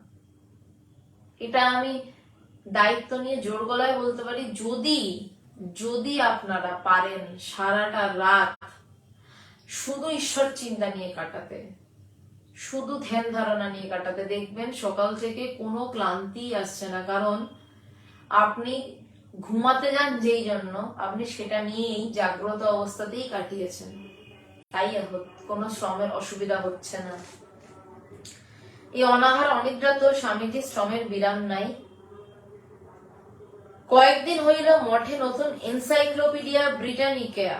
এটা আমি দায়িত্ব নিয়ে জোর গলায় বলতে পারি। যদি আপনারা পারেন সারাটা রাত শুধু ঈশ্বর চিন্তা নিয়ে কাটাতে, শুধু ধ্যান ধারণা নিয়ে কাটাতে, দেখবেন সকাল থেকে কোনো ক্লান্তি আসছে না। কারণ আপনি ঘুমাতে যান যেই জন্য, আপনি সেটা নিয়েই জাগ্রত অবস্থাতেই কাটিয়েছেন, তাই কোনো শ্রমের অসুবিধা হচ্ছে না। এই অনাহার অনিদ্রা তো স্বামীজির শ্রমের বিরাম নাই। কয়েকদিন হইল মঠে নতুন এনসাইক্লোপিডিয়া ব্রিটানিকা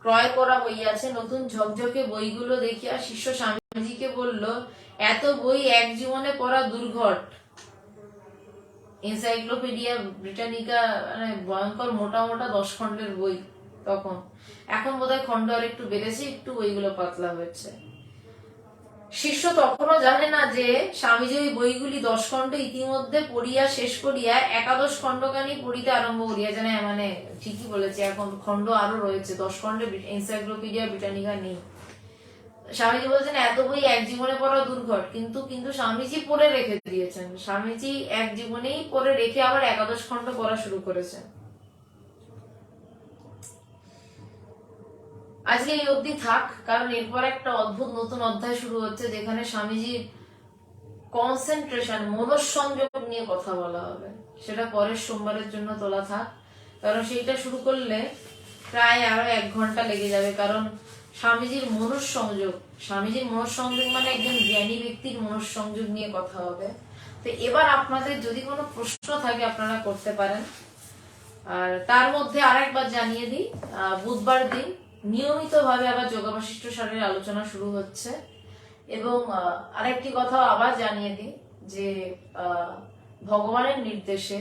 ক্রয় করা হইয়াছে। নতুন ঝকঝকে বইগুলো দেখিয়া শিষ্য স্বামীজিকে বলল, এত বই এক জীবনে পড়া দুর্ঘট। এনসাইক্লোপিডিয়া ব্রিটানিকা মানে ভয়ঙ্কর মোটা মোটা 10 খন্ডের বই তখন, এখন বোধহয় খন্ড আর একটু বেড়েছে, একটু বইগুলো পাতলা হয়েছে। শিষ্য তখনও জানে না যে স্বামীজি ওই বইগুলি 10 খন্ড ইতিমধ্যে পড়িয়া শেষ করিয়া 11 খন্ডখানি পড়িতে আরম্ভ করিয়াছেন। মানে ঠিকই বলেছে, এখন খন্ড আরো রয়েছে, 10 খন্ডে এনসাইক্লোপিডিয়া ব্রিটানিকা নেই। স্বামীজি বলছেন এত বই এক জীবনে পড়া দুর্ঘট, কিন্তু স্বামীজি পড়ে রেখে দিয়েছেন। স্বামীজি এক জীবনেই পড়ে রেখে আবার 11 খন্ড পড়া শুরু করেছেন। আজকে এই অবধি থাক, কারণ এরপর একটা অদ্ভুত নতুন অধ্যায় শুরু হচ্ছে, যেখানে স্বামীজির কনসেন্ট্রেশন, মনঃসংযোগ নিয়ে কথা বলা হবে। সেটা পরের সোমবারের জন্য তোলা থাক, কারণ সেইটা শুরু করলে প্রায় আরো 1 ঘন্টা লেগে যাবে। কারণ স্বামীজির মনঃসংযোগ মানে একজন জ্ঞানী ব্যক্তির মনঃসংযোগ নিয়ে কথা হবে। তো এবার আপনাদের যদি কোনো প্রশ্ন থাকে আপনারা করতে পারেন। আর তার মধ্যে আরেকবার জানিয়ে দিই, বুধবার দিন নিয়মিতভাবে আবার যোগা বাশিষ্ঠ সারের আলোচনা শুরু হচ্ছে। এবং আরেকটি কথা আবার জানিয়ে দিই যে ভগবানের নির্দেশে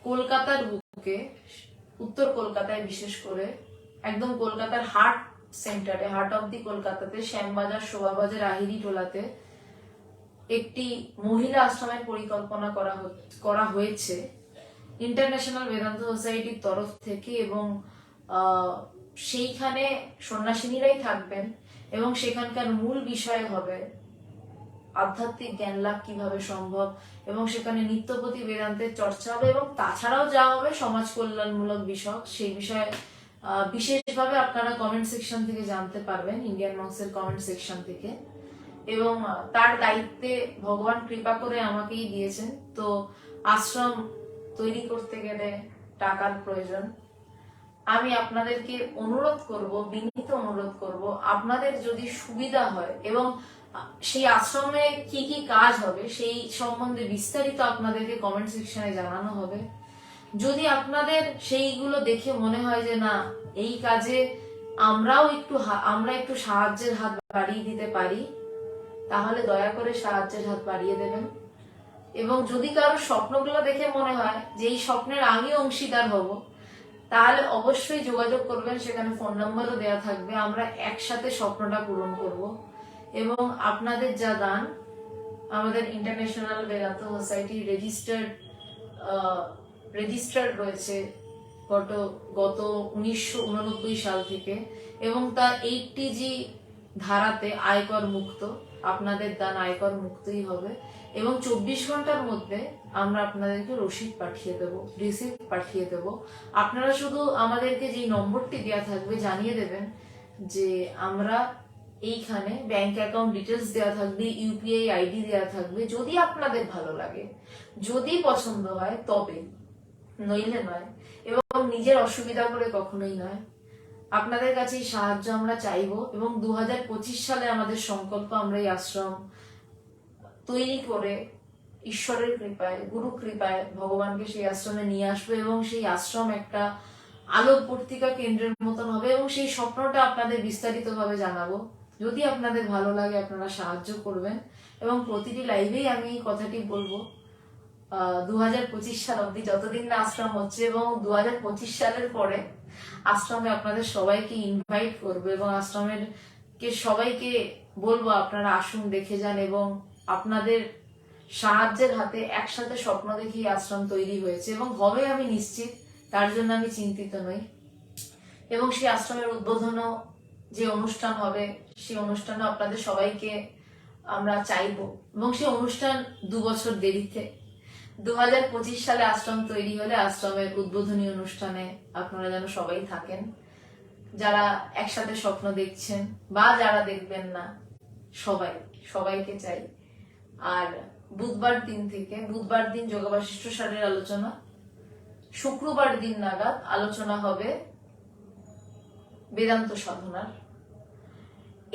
কলকাতার বুকে, উত্তর কলকাতায় বিশেষ করে, একদম কলকাতার হার্ট সেন্টারে, হার্ট অফ দি কলকাতাতে, শ্যামবাজার, শোভাবাজার, আহিরি টোলাতে একটি মহিলা আশ্রমের পরিকল্পনা করা হয়েছে ইন্টারন্যাশনাল বেদান্ত সোসাইটির তরফ থেকে। এবং সেইখানে সন্ন্যাসিনীরাই থাকবেন এবং সেখানকার মূল বিষয় হবে আধ্যাত্মিক জ্ঞান লাভ কিভাবে সম্ভব, এবং সেখানে নিত্যপতি বেদান্তের চর্চা হবে। এবং তাছাড়াও যা হবে সমাজ কল্যাণমূলক বিষয়, সেই বিষয়ে বিশেষভাবে আপনারা কমেন্ট সেকশন থেকে জানতে পারবেন, ইন্ডিয়ান মংসের কমেন্ট সেকশন থেকে। এবং তার দায়িত্বে ভগবান কৃপা করে আমাকেই দিয়েছেন। তো আশ্রম তৈরি করতে গেলে টাকার প্রয়োজন। আমি আপনাদেরকে অনুরোধ করব, বিনীত অনুরোধ করব, আপনাদের যদি সুবিধা হয় এবং সেই আশ্রমে কি কি কাজ হবে সেই সম্বন্ধে বিস্তারিত আপনাদেরকে কমেন্ট সেকশনে জানানো হবে। যদি আপনাদের সেইগুলো দেখে মনে হয় যে না, এই কাজে আমরা একটু সাহায্যের হাত বাড়িয়ে দিতে পারি, তাহলে দয়া করে সাহায্যের হাত বাড়িয়ে দেবেন। এবং যদি কারোর স্বপ্নগুলো দেখে মনে হয় যে এই স্বপ্নের আমি অংশীদার হব, তাহলে অবশ্যই যোগাযোগ করবেন, সেখানে ফোন নাম্বারও দেওয়া থাকবে। আমরা একসাথে স্বপ্নটা পূরণ করব। এবং আপনাদের যা দান আমাদের ইন্টারন্যাশনাল বেদান্ত সোসাইটি রেজিস্টার্ড রয়েছে গত 1989 সাল থেকে, এবং তা 80G ধারাতে আয়কর মুক্ত। আপনাদের দান আয়কর মুক্তই হবে। এবং 24 ঘন্টার মধ্যে আমরা আপনাদেরকে রিসিপ্ট পাঠিয়ে দেব। আপনারা শুধু আমাদেরকে যে নম্বরটি দেওয়া থাকবে জানিয়ে দেবেন যে আমরা এইখানে ব্যাংক অ্যাকাউন্ট ডিটেলস দেওয়া থাকবে, ইউপিআই আইডি দেওয়া থাকবে। যদি আপনাদের ভালো লাগে, যদি পছন্দ হয় তবে, নইলে নয়। এবং নিজের অসুবিধা করে কখনোই নয়। আপনাদের কাছে সাহায্য আমরা চাইবো। এবং 2025 সালে আমাদের সংকল্প, আমরা এই আশ্রম তৈরি করে ঈশ্বরের কৃপায়, গুরু কৃপায় ভগবানকে সেই আশ্রমে নিয়ে আসবো এবং সেই আশ্রম একটা আলোকবর্তিকা কেন্দ্রের মতন হবে। এবং সেই স্বপ্নটা আপনাদের বিস্তারিত ভাবে জানাবো। যদি আপনাদের ভালো লাগে আপনারা সাহায্য করবেন। এবং প্রতিটি লাইভেই আমি এই কথাটি বলবো, 2025 সাল অব্দি যতদিন না আশ্রম হচ্ছে, এবং 2025 সালের পরে আশ্রমে আপনাদের সবাইকে ইনভাইট করবো এবং আশ্রমের সবাইকে বলবো আপনারা আসুন, দেখে যান। এবং আপনাদের সাহায্যের হাতে একসাথে স্বপ্ন দেখি আশ্রম তৈরি হয়েছে এবং হবে, আমি নিশ্চিত। তার জন্য আমি চিন্তিত নই। এবং সেই আশ্রমের উদ্বোধনও যে অনুষ্ঠান হবে, সেই অনুষ্ঠানে আপনাদের সবাইকে আমরা চাইবো। এবং সেই অনুষ্ঠান 2 বছর দেরিতে, 2025 সালে আশ্রম তৈরি হলে আশ্রমের উদ্বোধনী অনুষ্ঠানে আপনারা যেন সবাই থাকেন, যারা একসাথে স্বপ্ন দেখছেন বা যারা দেখবেন না, সবাইকে চাই। আর বুধবার দিন যোগ বাশিষ্ঠ সারের আলোচনা, শুক্রবার দিন নাগাদ আলোচনা হবে বেদান্ত সাধনার।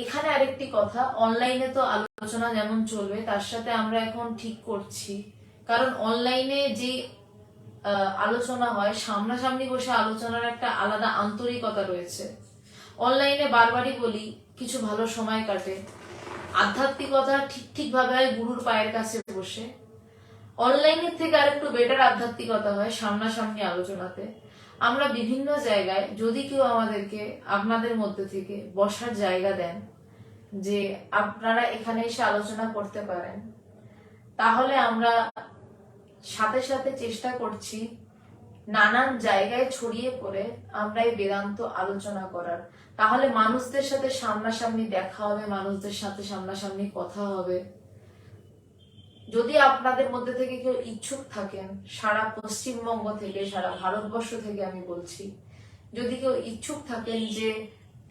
এখানে আরেকটি কথা, অনলাইনে তো আলোচনা যেমন চলবে, তার সাথে আমরা এখন ঠিক করছি, কারণ অনলাইনে যে আলোচনা হয়, সামনাসামনি বসে আলোচনার একটা আলাদা আন্তরিকতা রয়েছে। অনলাইনে বারবারই বলি, কিছু ভালো সময় কাটে, আধ্যাত্মিকতা ঠিক ভাবে হয় গুরুর পায়ের কাছে বসে। অনলাইনের থেকে আরেকটু বেটার আধ্যাত্মিকতা হয় সামনাসামনি আলোচনাতে। আমরা বিভিন্ন জায়গায়, যদি কেউ আমাদেরকে আপনাদের মধ্যে থেকে বসার জায়গা দেন যে আপনারা এখানে এসে আলোচনা করতে পারেন, তাহলে আমরা সাথে সাথে চেষ্টা করছি নানান জায়গায় ছড়িয়ে পড়ে আমরা এই বেদান্ত আলোচনা করার। তাহলে মানুষদের সাথে সামনাসামনি দেখা হবে, মানুষদের সাথে সামনাসামনি কথা হবে। যদি আপনাদের মধ্যে থেকে কেউ ইচ্ছুক থাকেন, সারা পশ্চিমবঙ্গ থেকে, সারা ভারতবর্ষ থেকে আমি বলছি, যদি কেউ ইচ্ছুক থাকেন যে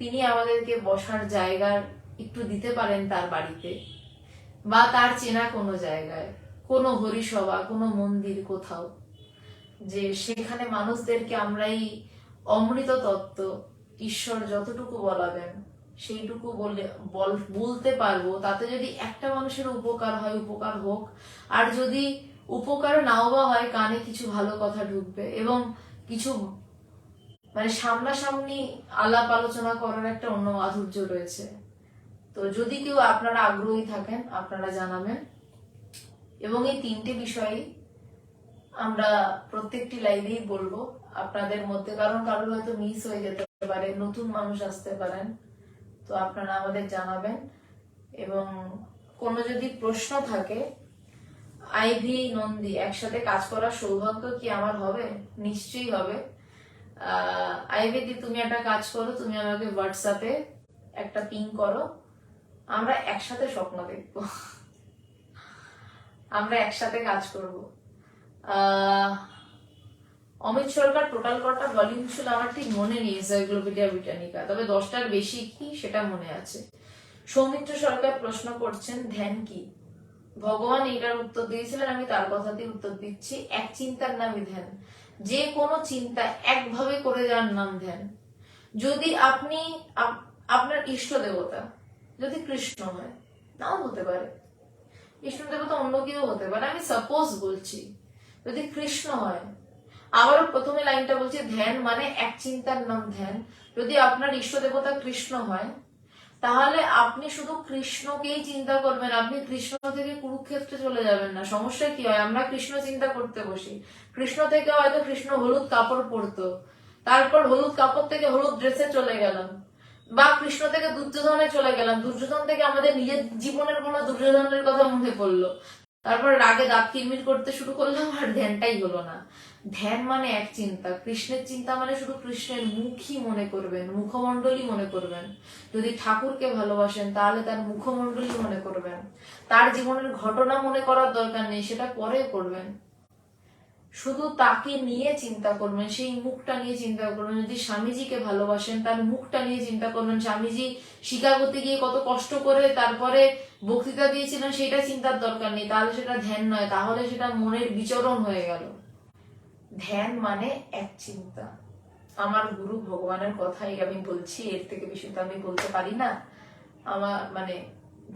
তিনি আমাদেরকে বসার জায়গার একটু দিতে পারেন তার বাড়িতে বা তার চেনা কোনো জায়গায়, কোনো হরিসভা, কোনো মন্দির, কোথাও, যে সেখানে মানুষদেরকে আমরা এই অমৃত তত্ত্ব, ঈশ্বর যতটুকু বলাবেন সেইটুকু বলতে পারবো, তাতে যদি একটা মানুষের উপকার হয়, উপকার হোক। আর যদি উপকার নাও বা হয়, কানে কিছু ভালো কথা ঢুকবে এবং কিছু মানে সামনাসামনি আলাপ আলোচনা করার একটা অন্য মাধুর্য রয়েছে। তো যদি কেউ আপনারা আগ্রহী থাকেন, আপনারা জানাবেন। এবং এই 3টে বিষয়ে আমরা প্রত্যেকটি লাইভেই বলবো আপনাদের মধ্যে, কারণ কারোর হয়তো মিস হয়ে যেতে পারে, নতুন মানুষ আসতে পারেন, তো আপনারা আমাদের জানাবেন। এবং কোনো যদি প্রশ্ন থাকে, আইভি নন্দী একসাথে কাজ করার সৌভাগ্য কি আমার হবে? নিশ্চয়ই হবে। আইভি দি, তুমি একটা কাজ করো, তুমি আমাকে হোয়াটসঅ্যাপে একটা পিং করো, আমরা একসাথে স্বপ্ন দেখবো, আমরা একসাথে কাজ করবো। অমিত সরকার টোটাল কটা ভলিউম ছিল আমার ঠিক মনে নেই এনসাইক্লোপিডিয়া ব্রিটানিকা, তবে 10টার বেশি কি সেটা মনে আছে। সৌমিত্র সরকার প্রশ্ন করছেন ধ্যান কি? ভগবান এটার উত্তর দিয়েছিলেন, আমি তার কথাতেই উত্তর দিচ্ছি। এক চিন্তার নামই ধ্যান। যে কোনো চিন্তা একভাবে করে যাওয়ার নাম ধ্যান। যদি আপনি আপনার ইষ্ট দেবতা যদি কৃষ্ণ হয়, নাও হতে পারে, কৃষ্ণ দেবতা অন্য কেউ হতে পারে, আমি সাপোজ বলছি, যদি কৃষ্ণ হয়, আবারও প্রথমে লাইনটা বলছি, ধ্যান মানে এক চিন্তার নাম ধ্যান। যদি আপনার ইষ্ট দেবতা কৃষ্ণ হয়, তাহলে আপনি শুধু কৃষ্ণকেই চিন্তা করবেন, আপনি কৃষ্ণ থেকে কুরুক্ষেত্রে চলে যাবেন না। সমস্যা কি হয়, আমরা কৃষ্ণ চিন্তা করতে বসি, কৃষ্ণ থেকে হয়তো কৃষ্ণ হলুদ কাপড় পরতো, তারপর হলুদ কাপড় থেকে হলুদ ড্রেসে চলে গেলাম, বা কৃষ্ণ থেকে দুর্যোধনে চলে গেলাম, দুর্যোধন থেকে আমাদের নিজের জীবনের কোনো দুর্যোধনের কথা মনে পড়লো, তারপর রাগে দাঁত কিরমির করতে শুরু করলাম, আর ধ্যানটাই হলো না। ধ্যান মানে এক চিন্তা। কৃষ্ণের চিন্তা মানে শুধু কৃষ্ণের মুখই মনে করবেন, মুখমণ্ডলই মনে করবেন। যদি ঠাকুরকে ভালোবাসেন তাহলে তার মুখমণ্ডলই মনে করবেন। তার জীবনের ঘটনা মনে করার দরকার নেই, সেটা পরে করবেন। শুধু তাকে নিয়ে চিন্তা করবেন, সেই মুখটা নিয়ে চিন্তা করবেন। যদি স্বামীজিকে ভালোবাসেন তার মুখটা নিয়ে চিন্তা করবেন। স্বামীজি শিকাগোতে গিয়ে কত কষ্ট করে তারপরে বক্তৃতা দিয়েছিলেন, সেটা চিন্তার দরকার নেই, তাহলে সেটা ধ্যান নয়, তাহলে সেটা মনের বিচরণ হয়ে গেল। ধ্যান মানে এক চিন্তা। আমার গুরু ভগবানের কথাই আমি বলছি, এর থেকে বেশি তো আমি বলতে পারি না। আমার মানে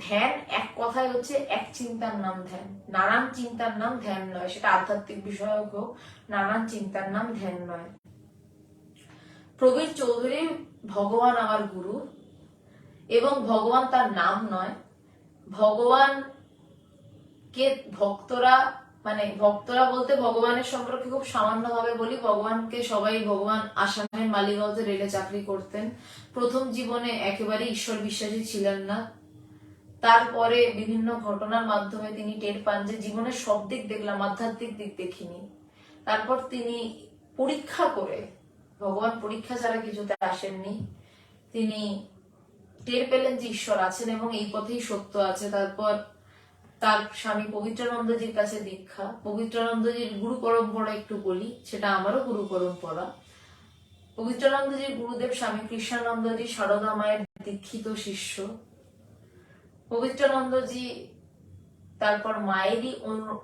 ধ্যান এক কথায় হচ্ছে এক চিন্তার নাম ধ্যান, নানান চিন্তার নাম ধ্যান নয়। সেটা আধ্যাত্মিক বিষয়ক হোক, নানান চিন্তার নাম ধ্যান নয়। প্রবীর চৌধুরী ভগবান আমার গুরু, এবং ভগবান তার নাম নয়। ভগবান কে ভক্তরা ভক্তরা বলতে ভগবানের সম্পর্কে খুব সামান্য ভাবে বলি। ভগবানকে সবাই, ভগবান আসামের মালিগাঁওতে রেলে চাকরি করতেন। প্রথম জীবনে একেবারে ঈশ্বর বিশ্বাসী ছিলেন না। তারপরে বিভিন্ন ঘটনার মাধ্যমে তিনি টের পান যে জীবনের সব দিক দেখলাম, আধ্যাত্মিক দিক দেখিনি। তারপর তিনি পরীক্ষা করে, ভগবান পরীক্ষা ছাড়া কিছুতে আসেননি, তিনি টের পেলেন যে ঈশ্বর আছেন এবং এই পথেই সত্য আছে। তারপর তার স্বামী পবিত্রানন্দজির কাছে দীক্ষা। পবিত্রানন্দজির গুরু পরম্পরা একটু বলি, সেটা আমারও গুরু পরম্পরা। পবিত্রানন্দজির গুরুদেব স্বামী কৃষ্ণানন্দজি সারদা মায়ের দীক্ষিত শিষ্য। পবিত্রানন্দজি তারপর মায়েরই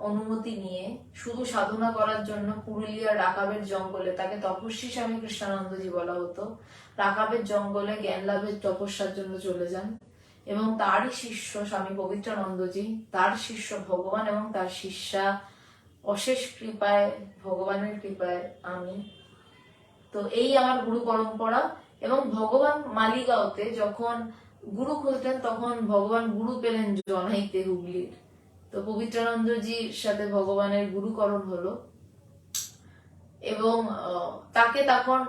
অনুমতি নিয়ে শুধু সাধনা করার জন্য পুরুলিয়ার রাকাবের জঙ্গলে, তাকে তপস্বী স্বামী কৃষ্ণানন্দজি বলা হতো, রাকাবের জঙ্গলে জ্ঞান লাভের তপস্যার জন্য চলে যান। এবং তারই শিষ্য স্বামী পবিত্রানন্দজি, তার শিষ্য ভগবান এবং তার শিষ্যা অশেষ কৃপায়, ভগবানের কৃপায় আমি। তো এই আমার গুরু পরম্পরা। এবং ভগবান মালিগাঁওতে যখন গুরু খুঁজতেন, তখন ভগবান গুরু পেলেন জনাইতে, হুগলির। তো পবিত্রানন্দজির সাথে ভগবানের গুরুকরণ হলো, এবং তাকে তখন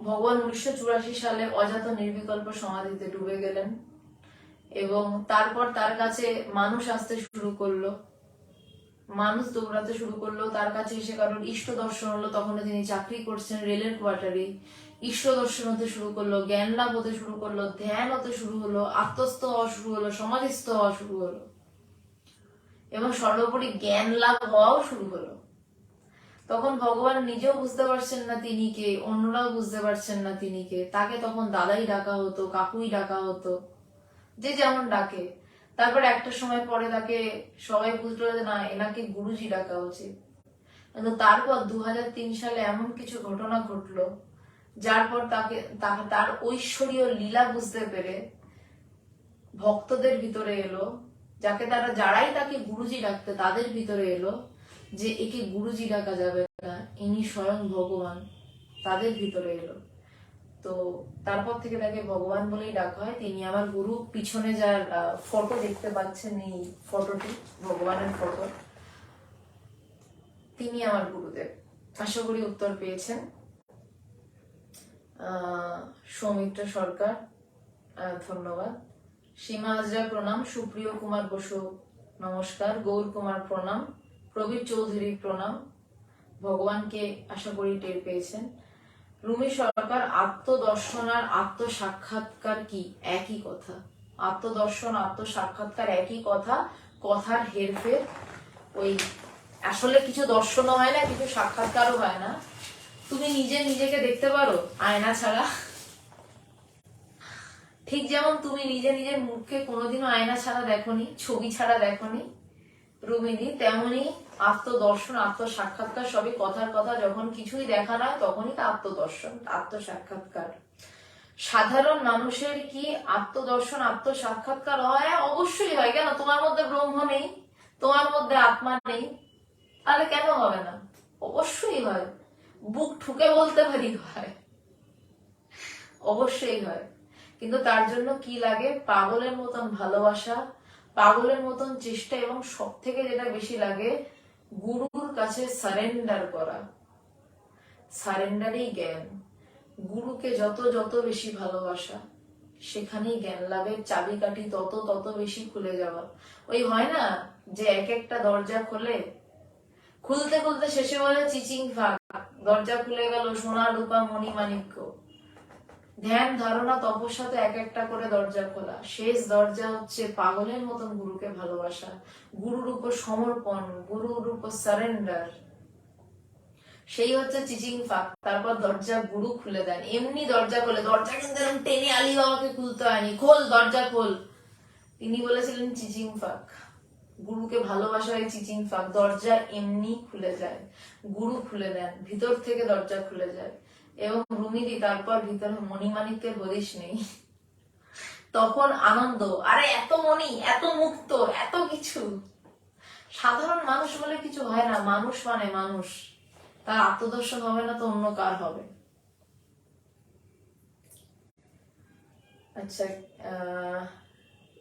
ভগবান 1984 সালে অজাত নির্বিকল্প সমাধিতে ডুবে গেলেন। এবং তারপর তার কাছে মানুষ আসতে শুরু করলো, মানুষ দৌড়াতে শুরু করলো তার কাছে এসে, কারণ ইষ্ট দর্শন হলো। তখন তিনি চাকরি করছেন রেলের কোয়ার্টারে। ইষ্ট দর্শন হতে শুরু করলো, জ্ঞান লাভ হতে শুরু করলো, ধ্যান হতে শুরু হলো, আত্মস্থ হওয়া শুরু হলো, সমাধিস্থ হওয়া শুরু হলো, এবং সর্বোপরি জ্ঞান লাভ হওয়াও শুরু হলো। তখন ভগবান নিজেও বুঝতে পারছেন না তিনি কে, অন্যরাও বুঝতে পারছেন না তিনি কে। তাকে তখন দাদাই ডাকা হতো, কাকুই ডাকা হতো, যে যেমন ডাকে। তারপর একটা সময় পরে তাকে সবাই বুঝলো যে না, এনাকে গুরুজি ডাকা উচিত। কিন্তু তারপর 2003 সালে এমন কিছু ঘটনা ঘটলো, যার পর তাকে তার ঐশ্বরীয় লীলা বুঝতে পেরে ভক্তদের ভিতরে এলো, যারাই তাকে গুরুজি ডাকতে, তাদের ভিতরে এলো যে একে গুরুজি ডাকা যাবে না, ইনি স্বয়ং ভগবান, তাদের ভিতরে এলো। তো তারপর থেকে তাকে ভগবান বলেই ডাকা হয়। তিনি আমার গুরু। পিছনে যার ফটো দেখতে পাচ্ছেন, এই ফটোটি ভগবানের ফটো, তিনি আমার গুরুদেব। আশা করি উত্তর পেয়েছেন। সৌমিত্র সরকার ধন্যবাদ। সীমা হাজরা প্রণাম। সুপ্রিয় কুমার বসু নমস্কার। গৌর কুমার প্রণাম। প্রবীর চৌধুরী প্রণাম। ভগবানকে আশা করি টের পেয়েছেন। রুমি সরকার, আত্মদর্শন আর আত্মসাক্ষাৎকার কি একই কথা? আত্মদর্শন, আত্মসাক্ষাৎকার একই কথা, কথার হেরফের। ওই আসলে কিছু দর্শনও হয় না, কিছু সাক্ষাৎকারও হয় না। তুমি নিজেকে দেখতে পারো আয়না ছাড়া? ঠিক যেমন তুমি নিজে নিজের মুখকে কোনোদিনও আয়না ছাড়া দেখোনি, ছবি ছাড়া দেখোনি রুমিদি, তেমনি আত্মদর্শন, আত্মসাক্ষাৎকার সবই কথার কথা, যখন কিছুই দেখা নয় তখনই তো আত্মদর্শন, আত্মসাক্ষাৎকার। সাধারণ মানুষের কি আত্মদর্শন, আত্মসাক্ষাৎকার হয়? অবশ্যই হয়। কেন? তোমার মধ্যে ব্রহ্ম নেই, তোমার মধ্যে আত্মা নেই, তাহলে কেন হবে না? অবশ্যই হয়। বুক ঠুকে বলতে পারি হয়, অবশ্যই হয়। কিন্তু তার জন্য কি লাগে? পাগলের মতন ভালোবাসা, পাগলের মতন চেষ্টা, এবং সব থেকে যেটা বেশি লাগে, গুরুর কাছে সারেন্ডার করা। সারেন্ডারই জ্ঞান। গুরুকে যত যত বেশি ভালোবাসা, সেখানেই জ্ঞান লাভের চাবিকাঠি তত তত বেশি খুলে যাওয়া। ওই হয় না যে এক একটা দরজা খোলে, খুলতে খুলতে শেষে বলে চিচিং ফাঁক, দরজা খুলে গেল সোনা রূপা মণি মাণিক্য। ধ্যান ধারণা তপস্যাতে এক একটা করে দরজা খোলা, শেষ দরজা হচ্ছে পাগলের মতন গুরুকে ভালোবাসা, গুরুর উপর সমর্পণ, গুরুর উপর সারেন্ডার, সেই হচ্ছে চিচিং ফাঁক। তারপর দরজা গুরু খুলে দেন। এমনি দরজা খোলে, দরজা কিন্তু এরকম টেনে আলী বাবাকে খুলতে হয়নি, খোল দরজা খোল, তিনি বলেছিলেন চিচিং ফাঁক। গুরুকে ভালোবাসা হয় চিচিং ফাঁক, দরজা এমনি খুলে যায়, গুরু খুলে দেন, ভিতর থেকে দরজা খুলে যায়। এবং রুমিদি তারপর ভিতরে মণিমাণিক্যের হদিশ নেই, তখন আনন্দ, আরে এত মণি, এত মুক্ত, এত কিছু। সাধারণ মানুষ বলে কিছু হয় না, মানুষ মানে মানুষ, তার আত্মদর্শন হবে না তো অন্য কার হবে? আচ্ছা,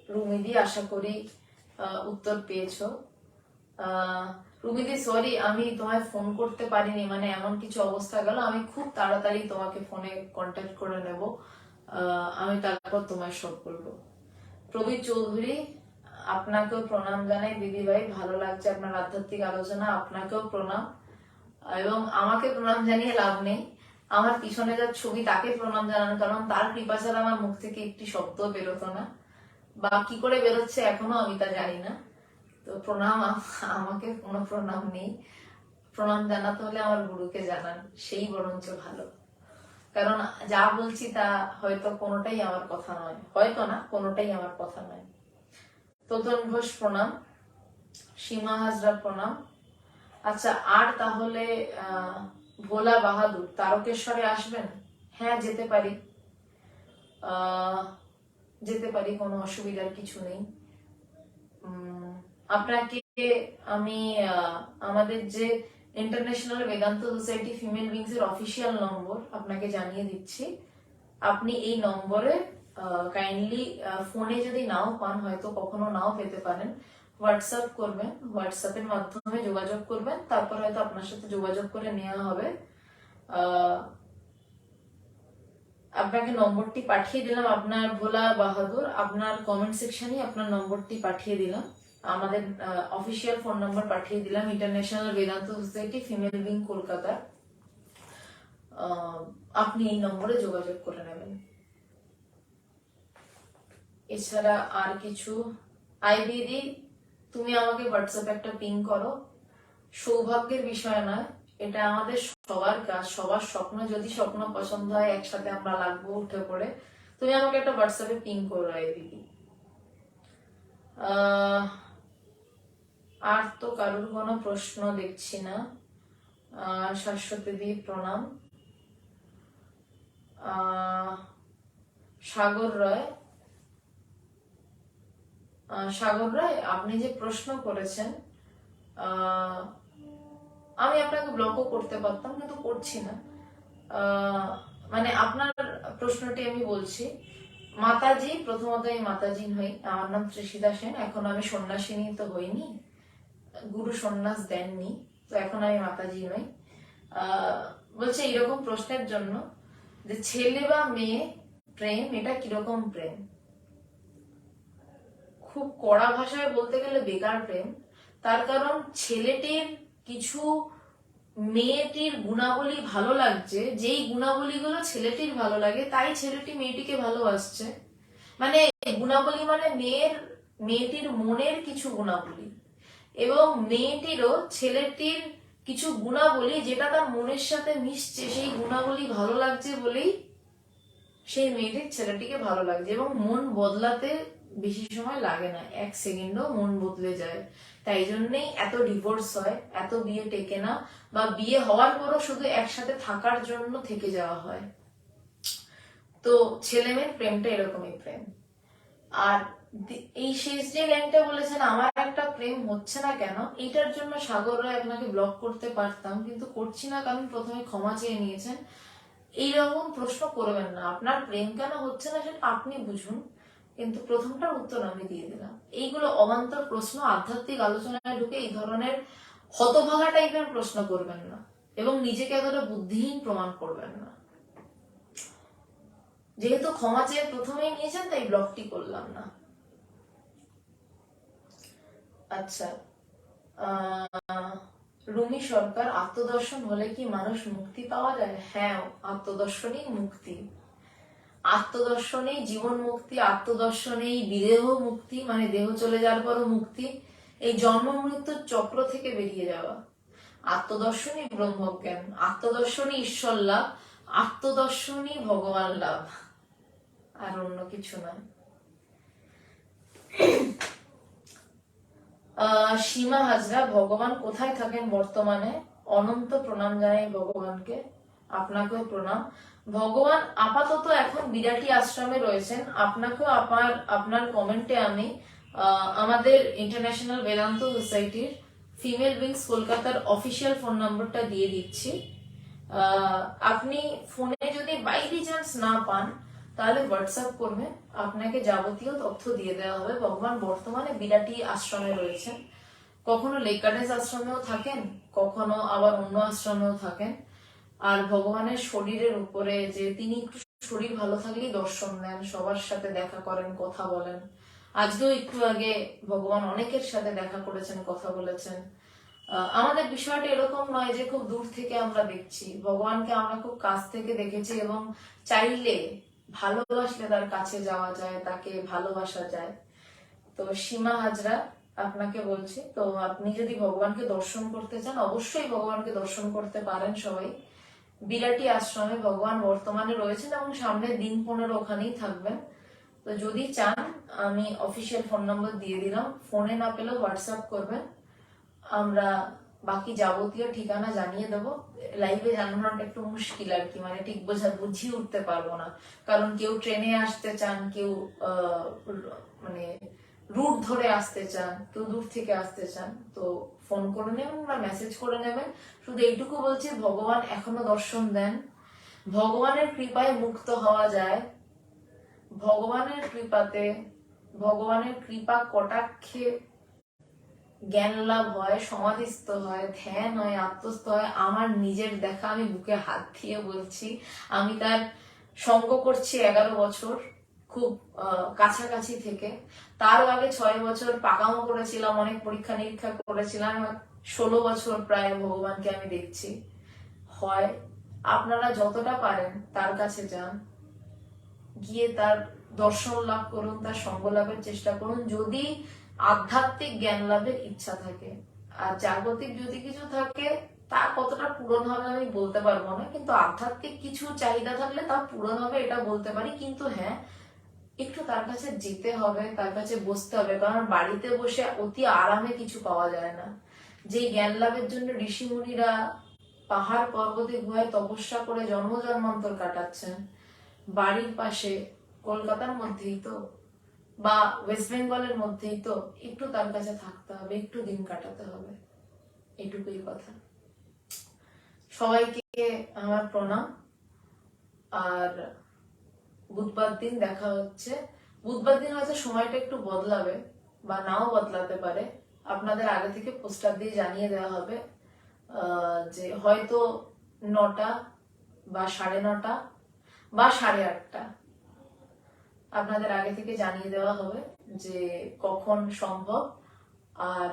রুমিদি আশা করি উত্তর পেয়েছো। রুমিদি সরি, আমি তোমায় ফোন করতে পারিনি, মানে এমন কিছু অবস্থা গেল, আমি খুব তাড়াতাড়ি তোমাকে ফোনে কন্ট্যাক্ট করে নেব, আমি তারপর তোমায় সব বলবো। প্রবীর চৌধুরী, আপনাকেও প্রণাম জানাই দিদি ভাই, ভালো লাগছে আপনার আধ্যাত্মিক আলোচনা, আপনাকেও প্রণাম। এবং আমাকে প্রণাম জানিয়ে লাভ নেই, আমার পিছনে যার ছবি তাকে প্রণাম জানানো, কারণ তার কৃপা ছাড়া আমার মুখ থেকে একটি শব্দ বেরোতো না, বা কি করে বেরোচ্ছে এখনো আমি তা জানি না। তো প্রণাম, আমাকে কোনো প্রণাম নেই, প্রণাম জানাতে হলে আমার গুরুকে জানান, সেই বরঞ্চ ভালো। কারণ যা বলছি তা হয়তো কোনোটাই আমার কথা নয়, হয়তো না, কোনোটাই আমার কথা নয়। তোতন ঘোষ প্রণাম, সীমা হাজরা প্রণাম। আচ্ছা, আর তাহলে ভোলা বাহাদুর তারকেশ্বরে আসবেন? হ্যাঁ, যেতে পারি, যেতে পারি, কোনো অসুবিধার কিছু নেই। আপনাকে আমি আমাদের যে international Vedanta society female wings এর অফিসিয়াল নম্বর আপনাকে জানিয়ে দিচ্ছি। আপনি এই নম্বরে কাইন্ডলি ফোনে যদি নাও পান, হয়তো কখনো নাও পেতে পারেন, হোয়াটসঅ্যাপ করবেন, হোয়াটসঅ্যাপের মাধ্যমে যোগাযোগ করবেন, তারপর হয়তো আপনার সাথে যোগাযোগ করে নেওয়া হবে। আপনাকে নম্বরটি পাঠিয়ে দিলাম, আপনার ভোলা বাহাদুর, আপনার কমেন্ট সেকশনে আপনার নম্বরটি পাঠিয়ে দিলাম, আমাদের অফিসিয়াল ফোন নাম্বার পাঠিয়ে দিলাম, international Vedanta society female wing Kolkata. আপনি এই নম্বরে যোগাযোগ করে নেবেন। এছাড়া আর কিছু? আই দিদি, তুমি আমাকে হোয়াটসঅ্যাপে একটা পিং করো, সৌভাগ্যের বিষয় নয়, এটা আমাদের সবার কাজ, সবার স্বপ্ন, যদি স্বপ্ন পছন্দ হয় একসাথে আমরা লাগবো উঠে পড়ে। তুমি আমাকে একটা হোয়াটসঅ্যাপে পিং করো আই দিদি। আর তো কারোর কোনো প্রশ্ন দেখছি না। শাশ্বতী দি প্রণাম। সাগর রায়, সাগর রায়, আপনি যে প্রশ্ন করেছেন, আমি আপনাকে ব্লকও করতে পারতাম, কিন্তু করছি না। মানে আপনার প্রশ্নটি আমি বলছি। মাতাজি, প্রথমত আমি মাতাজি হই, আমার নাম ত্রিশিতা সেন, এখন আমি সন্ন্যাসিনী তো হইনি, গুরু সন্ন্যাস দেননি, তো এখন আমি মাতাজি নই। বলছে এরকম প্রশ্নের জন্য যে ছেলে বা মেয়ে প্রেম, এটা কিরকম প্রেম? খুব কড়া ভাষায় বলতে গেলে বেকার প্রেম। তার কারণ ছেলেটির কিছু মেয়েটির গুণাবলী ভালো লাগছে, যেই গুণাবলীগুলো ছেলেটির ভালো লাগে তাই ছেলেটি মেয়েটিকে ভালোবাসছে। মানে গুণাবলী মানে মেয়েটির মনের কিছু গুণাবলী, এবং মেয়েটিরও ছেলেটির কিছু গুণাবলী যেটা তার মনের সাথে মিশছে, সেই গুণাবলী ভালো লাগছে বলেই সেই মেয়েটির ছেলেটিকে ভালো লাগছে, এবং মন বদলাতে বেশি সময় লাগে না, 1 সেকেন্ডও মন বদলে যায়। তাই জন্যই এত ডিভোর্স হয়, এত বিয়ে টেকে না, বা বিয়ে হওয়ার পরও শুধু একসাথে থাকার জন্য থেকে যাওয়া হয়। তো ছেলে মেয়ের প্রেমটা এরকমই প্রেম। আর এই শেষ যে লাইনটা বলেছেন, আমার একটা প্রেম হচ্ছে না কেন, এটার জন্য সাগর রায় আপনাকে ব্লক করতে পারতাম, কিন্তু করছি না কারণ প্রথমে ক্ষমা চেয়ে নিয়েছেন। এইরকম প্রশ্ন করবেন না, আপনার প্রেম কেন হচ্ছে না সেটা আপনি বুঝুন, কিন্তু প্রথমটার উত্তর আমি দিয়ে দিলাম। এইগুলো অবান্তর প্রশ্ন, আধ্যাত্মিক আলোচনায় ঢুকে এই ধরনের হতভাগা টাইপের প্রশ্ন করবেন না, এবং নিজেকে এতটা বুদ্ধিহীন প্রমাণ করবেন না। যেহেতু ক্ষমা চেয়ে প্রথমেই নিয়েছেন, তাই ব্লকটি করলাম না। আচ্ছা, রুমি সরকার, আত্মদর্শন হলে কি মানুষ মুক্তি পাওয়া যায়? হ্যাঁ, আত্মদর্শনই মুক্তি, আত্মদর্শনেই জীবন মুক্তি, আত্মদর্শনেই বিদেহ মুক্তি, মানে দেহ চলে যাওয়ার পরও মুক্তি, এই জন্ম মৃত্যুর চক্র থেকে বেরিয়ে যাওয়া। আত্মদর্শনই ব্রহ্মজ্ঞান, আত্মদর্শনই ঈশ্বর লাভ, আত্মদর্শনই ভগবান লাভ, আর অন্য কিছু নয়। সীমা হাজরা, ভগবান কোথায় থাকেন বর্তমানে? অনন্ত প্রণাম জানাই ভগবানকে, আপনাকেও প্রণাম। ভগবান আপাতত এখন বিরাটি আশ্রমে রয়েছেন। আপনাকেও আপনার কমেন্টে আমি আমাদের ইন্টারন্যাশনাল বেদান্ত সোসাইটির ফিমেল উইংস কলকাতার অফিসিয়াল ফোন নম্বরটা দিয়ে দিচ্ছি। আপনি ফোনে যদি বাই দি চান্স না পান, তাহলে হোয়াটসঅ্যাপ করবে, আপনাকে যাবতীয় তথ্য দিয়ে দেওয়া হবে। ভগবান বর্তমানে বিরাটি আশ্রমে রয়েছেন, কখনো লেক গার্ডেন্স আশ্রমেও থাকেন, কখনো আবার অন্য আশ্রমেও থাকেন। আর ভগবানের শরীরের উপরে যে তিনি একটু শরীর ভালো থাকলেই দর্শন দেন, সবার সাথে দেখা করেন, কথা বলেন। আজকেও একটু আগে ভগবান অনেকের সাথে দেখা করেছেন, কথা বলেছেন। আমাদের বিষয়টা এরকম নয় যে খুব দূর থেকে আমরা দেখছি, ভগবানকে আমরা খুব কাছ থেকে দেখেছি, এবং চাইলে ভালোবাসলে তার কাছে যাওয়া যায়, তাকে ভালোবাসা যায়। তো সীমা হাজরা, আপনাকে বলছি, তো আপনি যদি ভগবানকে দর্শন করতে চান, অবশ্যই ভগবানকে দর্শন করতে পারেন সবাই। বিরাটি আশ্রমে ভগবান বর্তমানে রয়েছেন, এবং সামনের দিন 15 ওখানেই থাকবেন। তো যদি চান, আমি অফিসিয়াল ফোন নম্বর দিয়ে দিলাম, ফোনে না পেলেও হোয়াটসঅ্যাপ করবেন, আমরা বাকি যাবতীয় ঠিকানা জানিয়ে দেবো। লাইভে জানানোটা একটু মুশকিল আর কি, মানে ঠিক বুঝিয়ে উঠতে পারবো না, কারণ কেউ ট্রেনে আসতে চান, কেউ মানে রুট ধরে আসতে চান, কেউ দূর থেকে আসতে চান, তো ফোন করে নেবেন বা মেসেজ করে নেবেন। শুধু এইটুকু বলছি, ভগবান এখনো দর্শন দেন, ভগবানের কৃপায় মুক্ত হওয়া যায়, ভগবানের কৃপাতে, ভগবানের কৃপা কটাক্ষে জ্ঞান লাভ হয়, সমাধিস্থ হয়, ধ্যান হয়, আত্মস্থ হয়। আমার নিজের দেখা, আমি বুকে হাত দিয়ে বলছি, আমি তার সঙ্গ করছি 11 বছর, খুব কাছাকাছি থেকে। তারও আগে 6 বছর পাকামো করেছিলাম, অনেক পরীক্ষা নিরীক্ষা করেছিলাম, 16 বছর প্রায় ভগবানকে আমি দেখছি। হয় আপনারা যতটা পারেন তার কাছে যান, গিয়ে তার দর্শন লাভ করুন, তার সঙ্গ লাভের চেষ্টা করুন, যদি আধ্যাত্মিক জ্ঞান লাভের ইচ্ছা থাকে। আর জাগতিক যদি কিছু থাকে, তা কতটা পূরণ হবে আমি বলতে পারবো না, কিন্তু আধ্যাত্মিক কিছু চাহিদা থাকলে তা পূরণ হবে, এটা বলতে পারি। কিন্তু হ্যাঁ, একটু তার কাছে যেতে হবে, তার কাছে বসতে হবে, কারণ বাড়িতে বসে অতি আরামে কিছু পাওয়া যায় না। যে জ্ঞান লাভের জন্য ঋষি মুনিরা পাহাড় পর্বতে গুহায় তপস্যা করে জন্ম জন্মান্তর কাটাচ্ছেন, বাড়ির পাশে কলকাতার মধ্যেই তো, বা ওয়েস্ট বেঙ্গলের মধ্যেই তো, একটু তার কাছে থাকতে হবে, একটু দিন কাটাতে হবে, এটুকুই কথা। সবাইকে আমার প্রণাম। আর বুধবার দিন দেখা হচ্ছে। বুধবার দিন হয়তো সময়টা একটু বদলাবে বা নাও বদলাতে পারে, আপনাদের আগে থেকে পোস্টার দিয়ে জানিয়ে দেওয়া হবে যে হয়তো 9টা বা 9:30 বা 8:30, আপনাদের আগে থেকে জানিয়ে দেওয়া হবে যে কখন সম্ভব। আর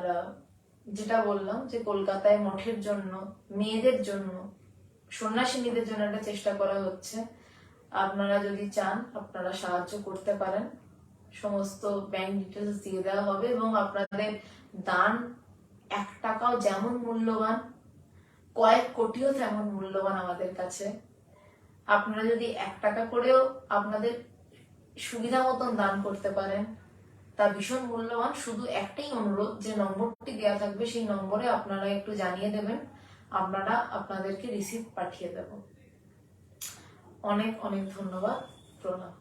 যেটা বললাম যে কলকাতায় মঠের জন্য, মেয়েদের জন্য, সন্ন্যাসিনীদের জন্য একটা চেষ্টা করা হচ্ছে। আপনারা যদি চান, আপনারা সাহায্য করতে পারেন, সমস্ত ব্যাংক ডিটেলস দিয়ে দেওয়া হবে, এবং আপনাদের দান 1 টাকাও যেমন মূল্যবান, কয়েক কোটিও তেমন মূল্যবান আমাদের কাছে। আপনারা যদি 1 টাকা করেও আপনাদের সুবিধা মতন দান করতে পারেন তা ভীষণ মূল্যবান। শুধু একটাই অনুরোধ, যে নম্বরটি দেওয়া থাকবে সেই নম্বরে আপনারা একটু জানিয়ে দেবেন, আপনারা আপনাদেরকে রিসিপ্ট পাঠিয়ে দেব। অনেক অনেক ধন্যবাদ, প্রণাম।